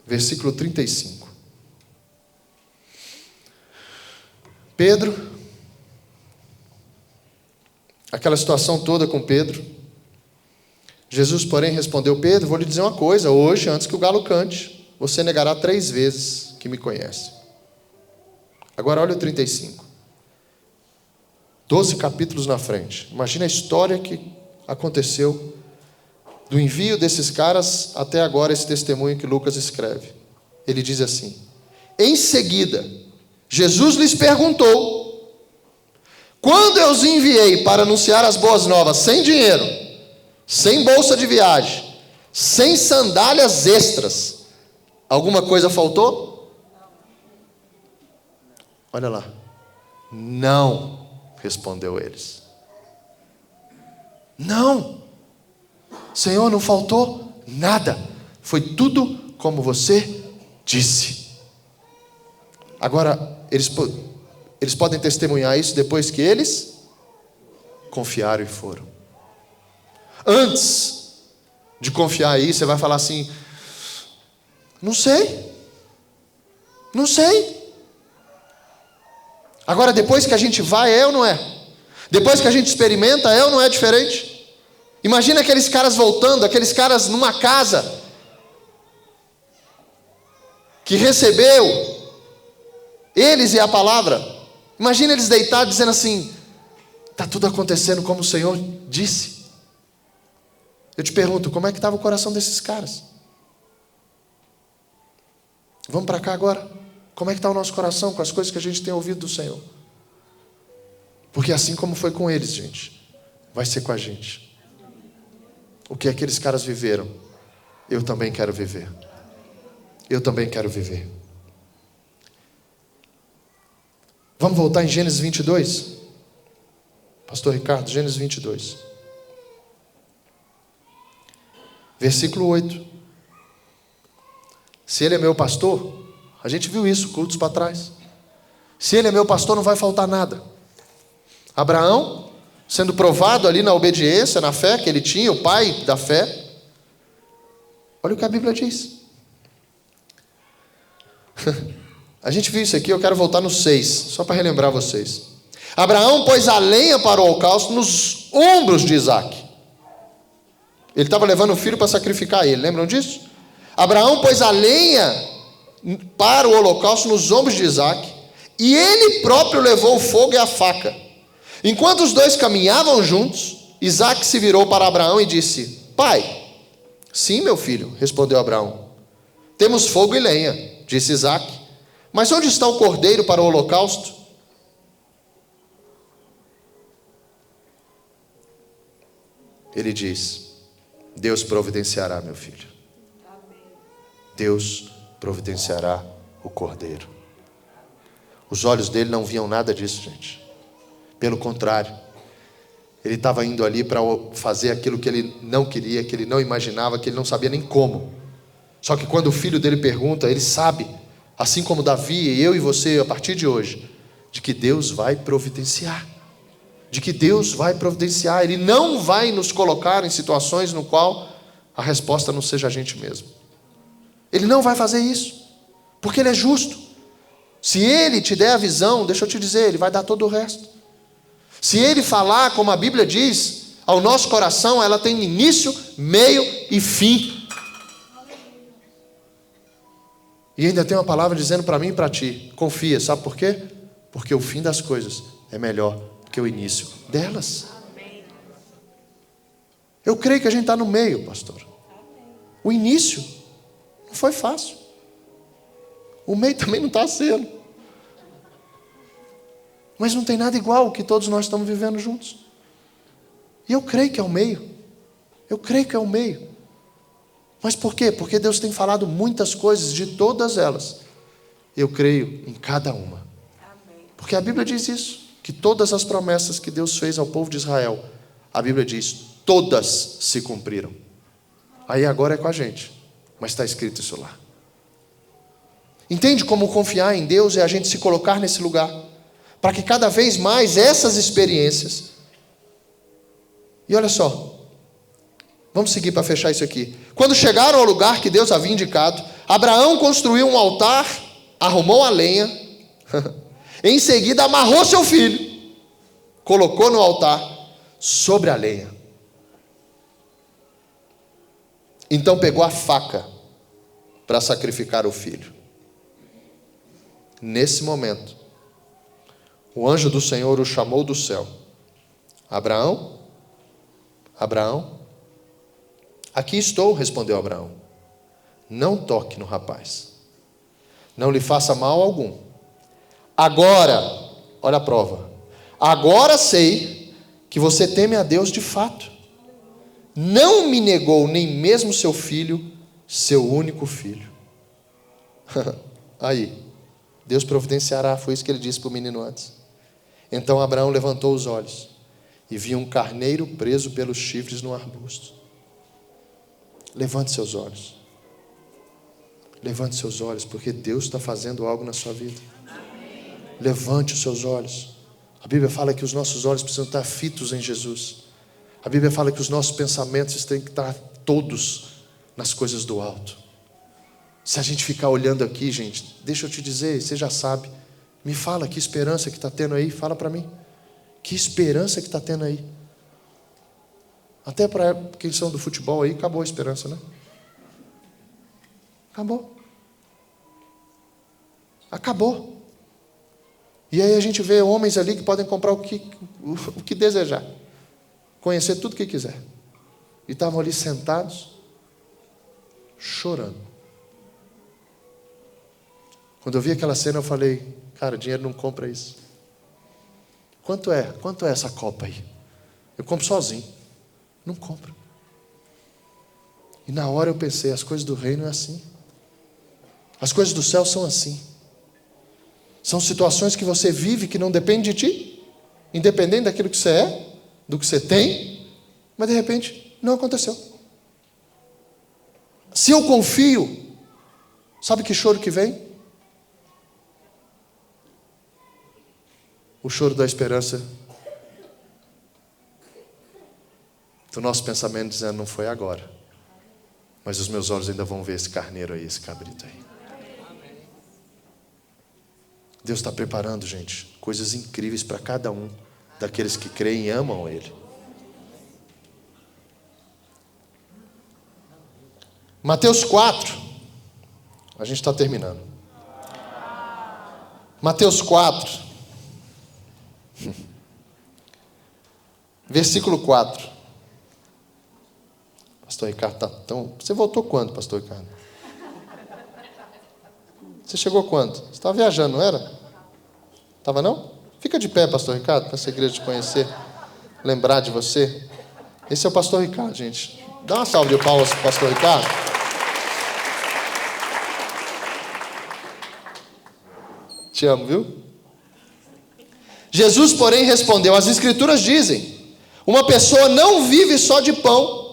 versículo 35. Pedro, aquela situação toda com Pedro. Jesus, porém, respondeu: Pedro, vou lhe dizer uma coisa, hoje, antes que o galo cante, você negará 3 vezes que me conhece. Agora olha o 35. 12 capítulos na frente. Imagina a história que aconteceu do envio desses caras até agora, esse testemunho que Lucas escreve. Ele diz assim: em seguida, Jesus lhes perguntou: quando eu os enviei para anunciar as boas novas, sem dinheiro, sem bolsa de viagem, sem sandálias extras, alguma coisa faltou? Olha lá. Não, respondeu eles. Não, Senhor, não faltou nada. Foi tudo como você disse. Agora, eles podem testemunhar isso depois que eles confiaram e foram. Antes de confiar aí, você vai falar assim: não sei. Não sei. Agora, depois que a gente vai, é ou não é? Depois que a gente experimenta, é ou não é diferente? Imagina aqueles caras voltando, aqueles caras numa casa que recebeu eles e a palavra. Imagina eles deitados dizendo assim: está tudo acontecendo como o Senhor disse. Eu te pergunto, como é que estava o coração desses caras? Vamos para cá agora. Como é que está o nosso coração com as coisas que a gente tem ouvido do Senhor? Porque assim como foi com eles, gente, vai ser com a gente. O que aqueles caras viveram, eu também quero viver. Eu também quero viver. Vamos voltar em Gênesis 22? Pastor Ricardo, Gênesis 22. Versículo 8. Se ele é meu pastor, a gente viu isso cultos para trás. Se ele é meu pastor, não vai faltar nada. Abraão, sendo provado ali na obediência, na fé que ele tinha, o pai da fé. Olha o que a Bíblia diz. A gente viu isso aqui, eu quero voltar no 6, só para relembrar vocês. Abraão pôs a lenha para o holocausto nos ombros de Isaac. Ele estava levando o filho para sacrificar ele, lembram disso? Abraão pôs a lenha para o holocausto nos ombros de Isaac, e ele próprio levou o fogo e a faca. Enquanto os dois caminhavam juntos, Isaac se virou para Abraão e disse: Pai. Sim, meu filho, respondeu Abraão. Temos fogo e lenha, disse Isaac. Mas onde está o cordeiro para o holocausto? Ele diz: Deus providenciará, meu filho. Deus providenciará o cordeiro. Os olhos dele não viam nada disso, gente. Pelo contrário, ele estava indo ali para fazer aquilo que ele não queria, que ele não imaginava, que ele não sabia nem como. Só que quando o filho dele pergunta, ele sabe, assim como Davi e eu e você, a partir de hoje, de que Deus vai providenciar. De que Deus vai providenciar. Ele não vai nos colocar em situações no qual a resposta não seja a gente mesmo. Ele não vai fazer isso, porque Ele é justo. Se Ele te der a visão, deixa eu te dizer, Ele vai dar todo o resto. Se Ele falar, como a Bíblia diz, ao nosso coração, ela tem início, meio e fim. E ainda tem uma palavra dizendo para mim e para ti: confia, sabe por quê? Porque o fim das coisas é melhor do que o início delas. Eu creio que a gente está no meio, pastor. O início não foi fácil. O meio também não está sendo. Mas não tem nada igual o que todos nós estamos vivendo juntos. E eu creio que é o meio. Eu creio que é o meio. Mas por quê? Porque Deus tem falado muitas coisas, de todas elas. Eu creio em cada uma. Porque a Bíblia diz isso, que todas as promessas que Deus fez ao povo de Israel, a Bíblia diz, todas se cumpriram. Aí agora é com a gente, mas está escrito isso lá. Entende como confiar em Deus é a gente se colocar nesse lugar, para que cada vez mais essas experiências... E olha só, vamos seguir para fechar isso aqui. Quando chegaram ao lugar que Deus havia indicado, Abraão construiu um altar, arrumou a lenha, em seguida amarrou seu filho, colocou no altar sobre a lenha. Então pegou a faca para sacrificar o filho. Nesse momento, o anjo do Senhor o chamou do céu: Abraão, Abraão. Aqui estou, respondeu Abraão. Não toque no rapaz, não lhe faça mal algum. Agora, olha a prova, agora sei que você teme a Deus de fato. Não me negou nem mesmo seu filho, seu único filho. Aí, Deus providenciará, foi isso que ele disse para o menino antes. Então Abraão levantou os olhos e viu um carneiro preso pelos chifres no arbusto. Levante seus olhos. Levante seus olhos, porque Deus está fazendo algo na sua vida. Levante os seus olhos. A Bíblia fala que os nossos olhos precisam estar fitos em Jesus. A Bíblia fala que os nossos pensamentos têm que estar todos nas coisas do alto. Se a gente ficar olhando aqui, gente, deixa eu te dizer, você já sabe. Me fala que esperança que está tendo aí, fala para mim. Que esperança que está tendo aí. Até para quem são do futebol aí, acabou a esperança, né? Acabou. Acabou. E aí a gente vê homens ali que podem comprar o que desejar. Conhecer tudo o que quiser. E estavam ali sentados, chorando. Quando eu vi aquela cena, eu falei: cara, dinheiro não compra isso. Quanto é? Quanto é essa copa aí? Eu compro sozinho. Não compro. E na hora eu pensei: as coisas do reino é assim. As coisas do céu são assim. São situações que você vive que não dependem de ti, independente daquilo que você é, do que você tem, mas de repente não aconteceu. Se eu confio, sabe que choro que vem? O choro da esperança do nosso pensamento dizendo, não foi agora, mas os meus olhos ainda vão ver esse carneiro aí, esse cabrito aí. Deus está preparando, gente, coisas incríveis para cada um daqueles que creem e amam Ele. Mateus 4, a gente está terminando. Mateus 4, versículo 4. Pastor Ricardo está tão... Você voltou quando, pastor Ricardo? Você chegou quando? Você estava viajando, não era? Estava não? Fica de pé, pastor Ricardo, para essa igreja te conhecer, lembrar de você. Esse é o pastor Ricardo, gente. Dá uma salva de palmas para o pastor Ricardo. Te amo, viu? Jesus, porém, respondeu, as Escrituras dizem, uma pessoa não vive só de pão,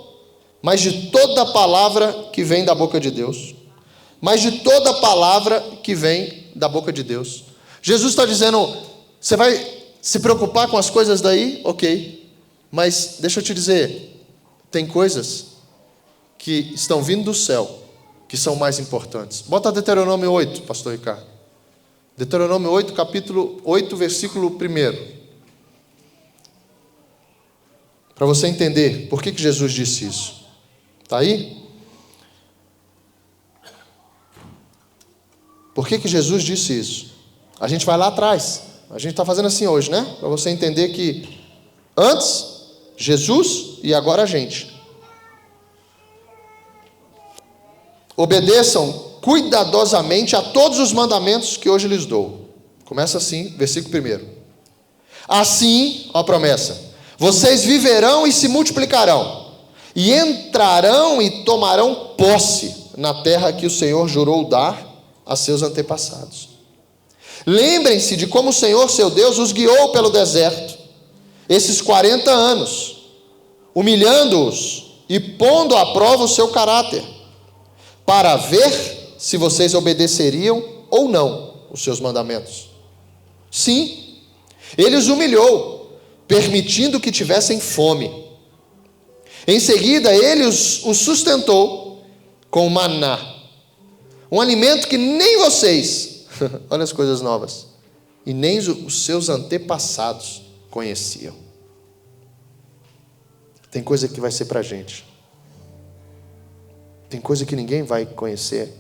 mas de toda a palavra que vem da boca de Deus. Mas de toda a palavra que vem da boca de Deus. Jesus está dizendo, você vai se preocupar com as coisas daí? Ok. Mas deixa eu te dizer, tem coisas que estão vindo do céu, que são mais importantes. Bota Deuteronômio 8, pastor Ricardo. Deuteronômio 8, capítulo 8, versículo 1. Para você entender por que Jesus disse isso. Está aí? Por que Jesus disse isso? A gente vai lá atrás. A gente está fazendo assim hoje, né? Para você entender que antes, Jesus e agora a gente. Obedeçam cuidadosamente a todos os mandamentos que hoje lhes dou. Começa assim, versículo 1. Assim, ó a promessa, vocês viverão e se multiplicarão, e entrarão e tomarão posse na terra que o Senhor jurou dar a seus antepassados. Lembrem-se de como o Senhor, seu Deus, os guiou pelo deserto, esses 40 anos, humilhando-os e pondo à prova o seu caráter, para ver se vocês obedeceriam ou não os seus mandamentos. Sim, ele os humilhou, permitindo que tivessem fome. Em seguida, ele os sustentou com maná, um alimento que nem vocês, olha as coisas novas, e nem os seus antepassados conheciam. Tem coisa que vai ser para a gente. Tem coisa que ninguém vai conhecer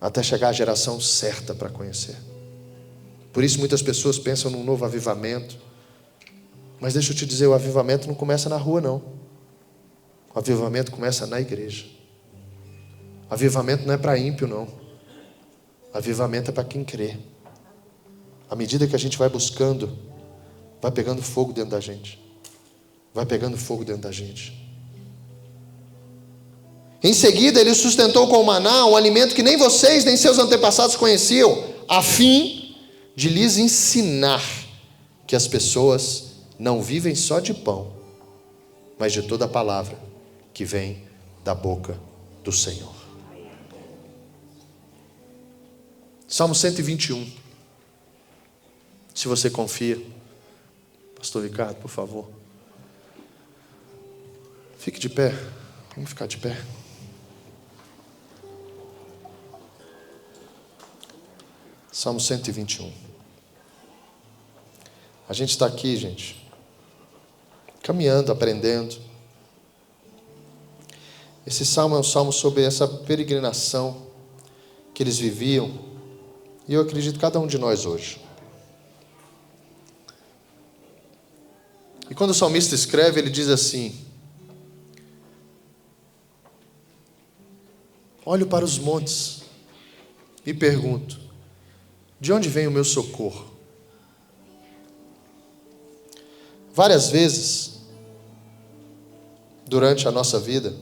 até chegar a geração certa para conhecer. Por isso muitas pessoas pensam num novo avivamento. Mas deixa eu te dizer, o avivamento não começa na rua, não. O avivamento começa na igreja. Avivamento não é para ímpio, não. Avivamento é para quem crê. À medida que a gente vai buscando, vai pegando fogo dentro da gente. Vai pegando fogo dentro da gente. Em seguida, ele sustentou com o maná, um alimento que nem vocês, nem seus antepassados conheciam, a fim de lhes ensinar que as pessoas não vivem só de pão, mas de toda a palavra que vem da boca do Senhor. Salmo 121. Se você confia, pastor Ricardo, por favor, fique de pé. Vamos ficar de pé. Salmo 121. A gente está aqui, gente, caminhando, aprendendo. Esse salmo é um salmo sobre essa peregrinação que eles viviam. E eu acredito cada um de nós hoje. E quando o salmista escreve, ele diz assim: olho para os montes e pergunto, de onde vem o meu socorro? Várias vezes, durante a nossa vida,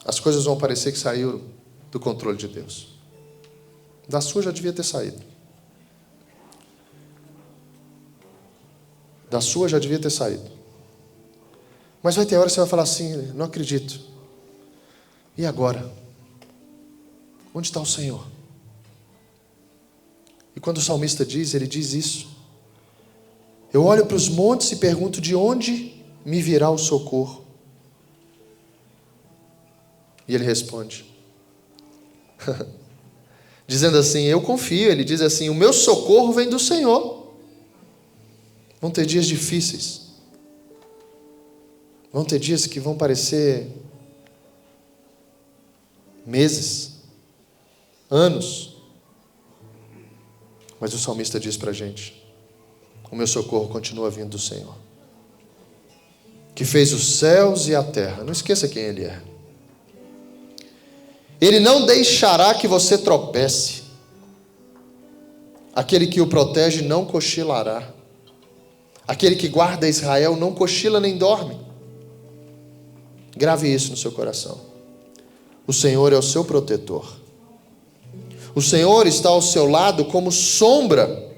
as coisas vão parecer que saíram do controle de Deus. Da sua já devia ter saído. Da sua já devia ter saído. Mas vai ter hora que você vai falar assim, não acredito. E agora? Onde está o Senhor? E quando o salmista diz, ele diz isso. Eu olho para os montes e pergunto: de onde me virá o socorro? E ele responde, dizendo assim: eu confio. Ele diz assim: o meu socorro vem do Senhor. Vão ter dias difíceis. Vão ter dias que vão parecer meses, anos. Mas o salmista diz para a gente: o meu socorro continua vindo do Senhor, que fez os céus e a terra. Não esqueça quem Ele é. Ele não deixará que você tropece. Aquele que o protege não cochilará. Aquele que guarda Israel não cochila nem dorme. Grave isso no seu coração. O Senhor é o seu protetor. O Senhor está ao seu lado como sombra.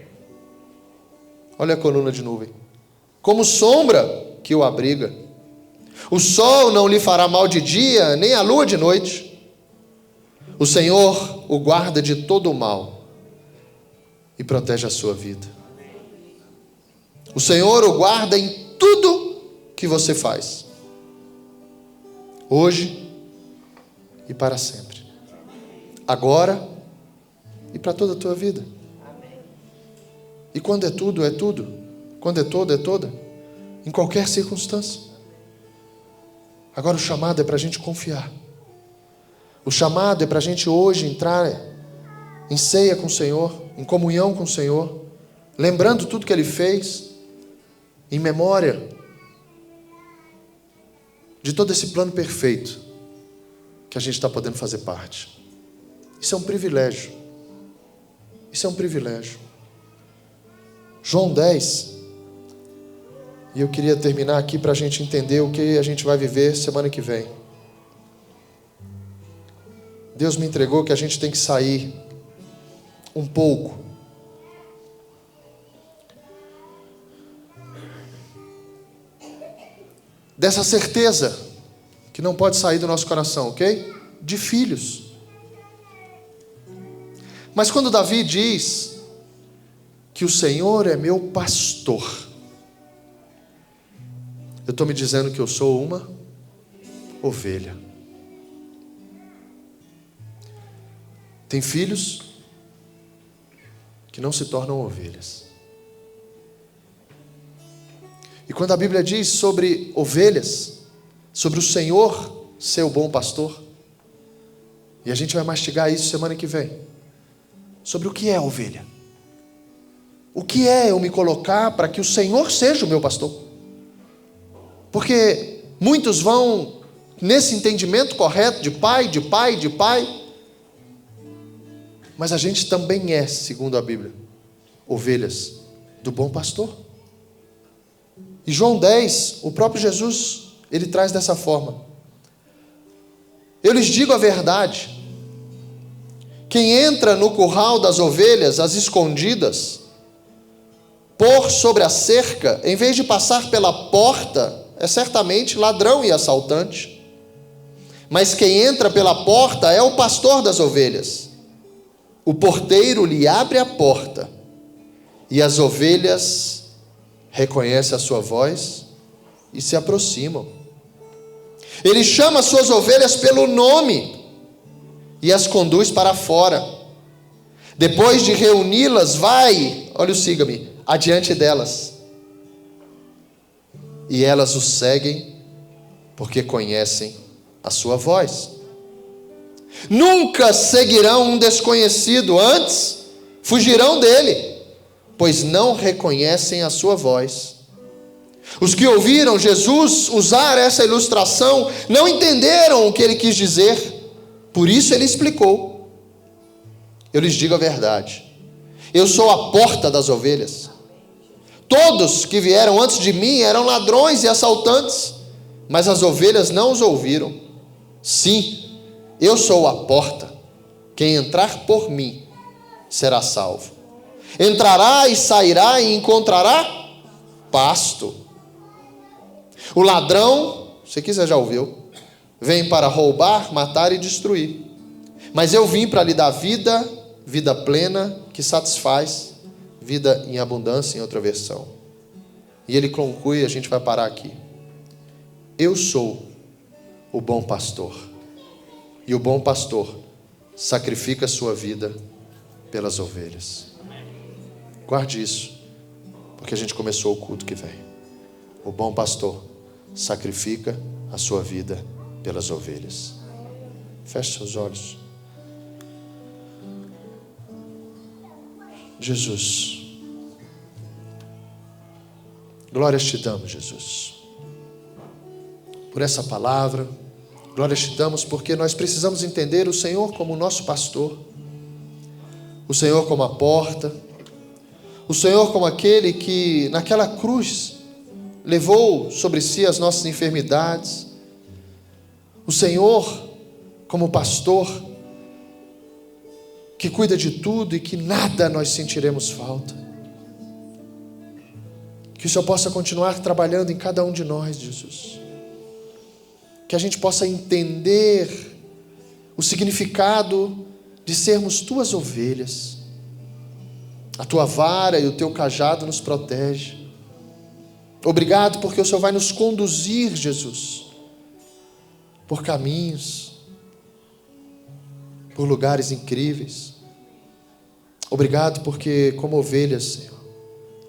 Olha a coluna de nuvem. Como sombra que o abriga. O sol não lhe fará mal de dia, nem a lua de noite. O Senhor o guarda de todo o mal e protege a sua vida. O Senhor o guarda em tudo que você faz, hoje e para sempre, agora e para toda a tua vida. E quando é tudo, é tudo. Quando é todo, é toda. Em qualquer circunstância. Agora o chamado é para a gente confiar. O chamado é para a gente hoje entrar em ceia com o Senhor, em comunhão com o Senhor, lembrando tudo que Ele fez, em memória de todo esse plano perfeito que a gente está podendo fazer parte. Isso é um privilégio. Isso é um privilégio. João 10. E eu queria terminar aqui para a gente entender o que a gente vai viver semana que vem. Deus me entregou que a gente tem que sair um pouco dessa certeza que não pode sair do nosso coração, ok? De filhos. Mas quando Davi diz que o Senhor é meu pastor, eu estou me dizendo que eu sou uma ovelha. Tem filhos que não se tornam ovelhas. E quando a Bíblia diz sobre ovelhas, sobre o Senhor ser o bom pastor, e a gente vai mastigar isso semana que vem, sobre o que é a ovelha. O que é eu me colocar para que o Senhor seja o meu pastor? Porque muitos vão nesse entendimento correto de pai, de pai, de pai. Mas a gente também é, segundo a Bíblia, ovelhas do bom pastor. E João 10, o próprio Jesus, ele traz dessa forma: eu lhes digo a verdade, quem entra no curral das ovelhas, as escondidas, por sobre a cerca, em vez de passar pela porta, é certamente ladrão e assaltante. Mas quem entra pela porta é o pastor das ovelhas. O porteiro lhe abre a porta, e as ovelhas reconhecem a sua voz e se aproximam. Ele chama as suas ovelhas pelo nome e as conduz para fora. Depois de reuni-las, vai, olha o siga-me, adiante delas. E elas o seguem porque conhecem a sua voz. Nunca seguirão um desconhecido, antes fugirão dele, pois não reconhecem a sua voz. Os que ouviram Jesus usar essa ilustração não entenderam o que ele quis dizer, por isso ele explicou: eu lhes digo a verdade, eu sou a porta das ovelhas. Todos que vieram antes de mim eram ladrões e assaltantes, mas as ovelhas não os ouviram. Sim, eu sou a porta. Quem entrar por mim será salvo. Entrará e sairá e encontrará pasto. O ladrão, se quiser já ouviu, vem para roubar, matar e destruir. Mas eu vim para lhe dar vida, vida plena, que satisfaz, vida em abundância, em outra versão. E ele conclui, a gente vai parar aqui. Eu sou o bom pastor. E o bom pastor sacrifica a sua vida pelas ovelhas. Guarde isso, porque a gente começou o culto que vem. O bom pastor sacrifica a sua vida pelas ovelhas. Feche seus olhos. Jesus, glórias te damos, Jesus, por essa palavra. Glórias te damos porque nós precisamos entender o Senhor como o nosso pastor, o Senhor como a porta, o Senhor como aquele que naquela cruz levou sobre si as nossas enfermidades, o Senhor como pastor que cuida de tudo e que nada nós sentiremos falta. Que o Senhor possa continuar trabalhando em cada um de nós, Jesus. Que a gente possa entender o significado de sermos tuas ovelhas. A tua vara e o teu cajado nos protege. Obrigado porque o Senhor vai nos conduzir, Jesus, por caminhos, por lugares incríveis. Obrigado porque, como ovelhas, Senhor,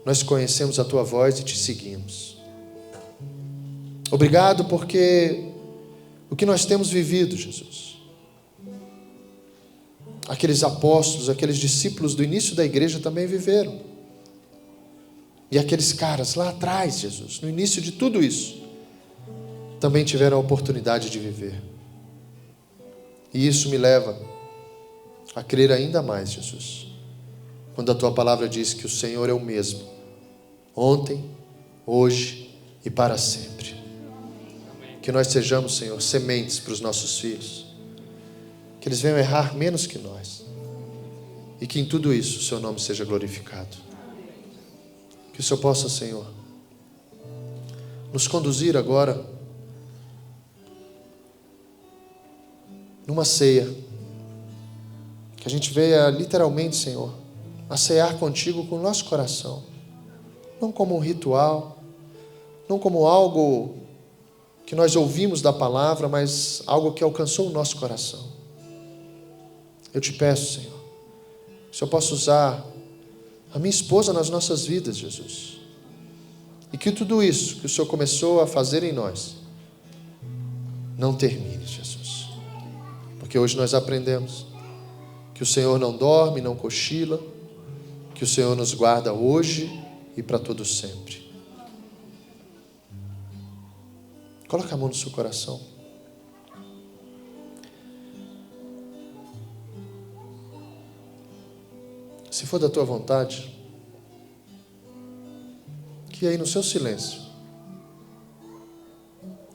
nós conhecemos a tua voz e te seguimos. Obrigado porque o que nós temos vivido, Jesus, aqueles apóstolos, aqueles discípulos do início da igreja também viveram. E aqueles caras lá atrás, Jesus, no início de tudo isso, também tiveram a oportunidade de viver. E isso me leva a crer ainda mais, Jesus, quando a tua palavra diz que o Senhor é o mesmo, ontem, hoje e para sempre. Que nós sejamos, Senhor, sementes para os nossos filhos, que eles venham errar menos que nós, e que em tudo isso o seu nome seja glorificado. Que o Senhor possa, Senhor, nos conduzir agora numa ceia, que a gente venha literalmente, Senhor, a cear contigo com o nosso coração, não como um ritual, não como algo que nós ouvimos da palavra, mas algo que alcançou o nosso coração. Eu te peço, Senhor, que o Senhor possa usar a minha esposa nas nossas vidas, Jesus, e que tudo isso que o Senhor começou a fazer em nós não termine, Jesus, porque hoje nós aprendemos que o Senhor não dorme, não cochila, que o Senhor nos guarda hoje e para todo sempre. Coloca a mão no seu coração. Se for da tua vontade, que aí no seu silêncio,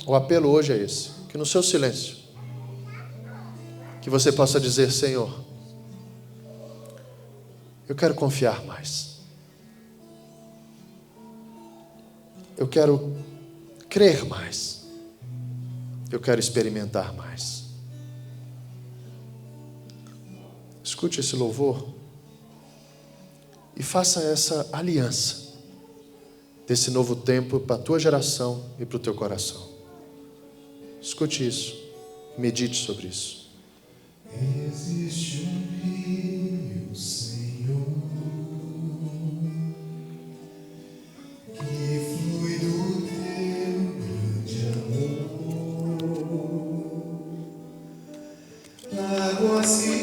o apelo hoje é esse, que no seu silêncio, que você possa dizer: Senhor, eu quero confiar mais, eu quero crer mais, eu quero experimentar mais. Escute esse louvor e faça essa aliança desse novo tempo para a tua geração e para o teu coração. Escute isso, medite sobre isso. Existe um rio, Senhor, que flui do teu grande amor, água assim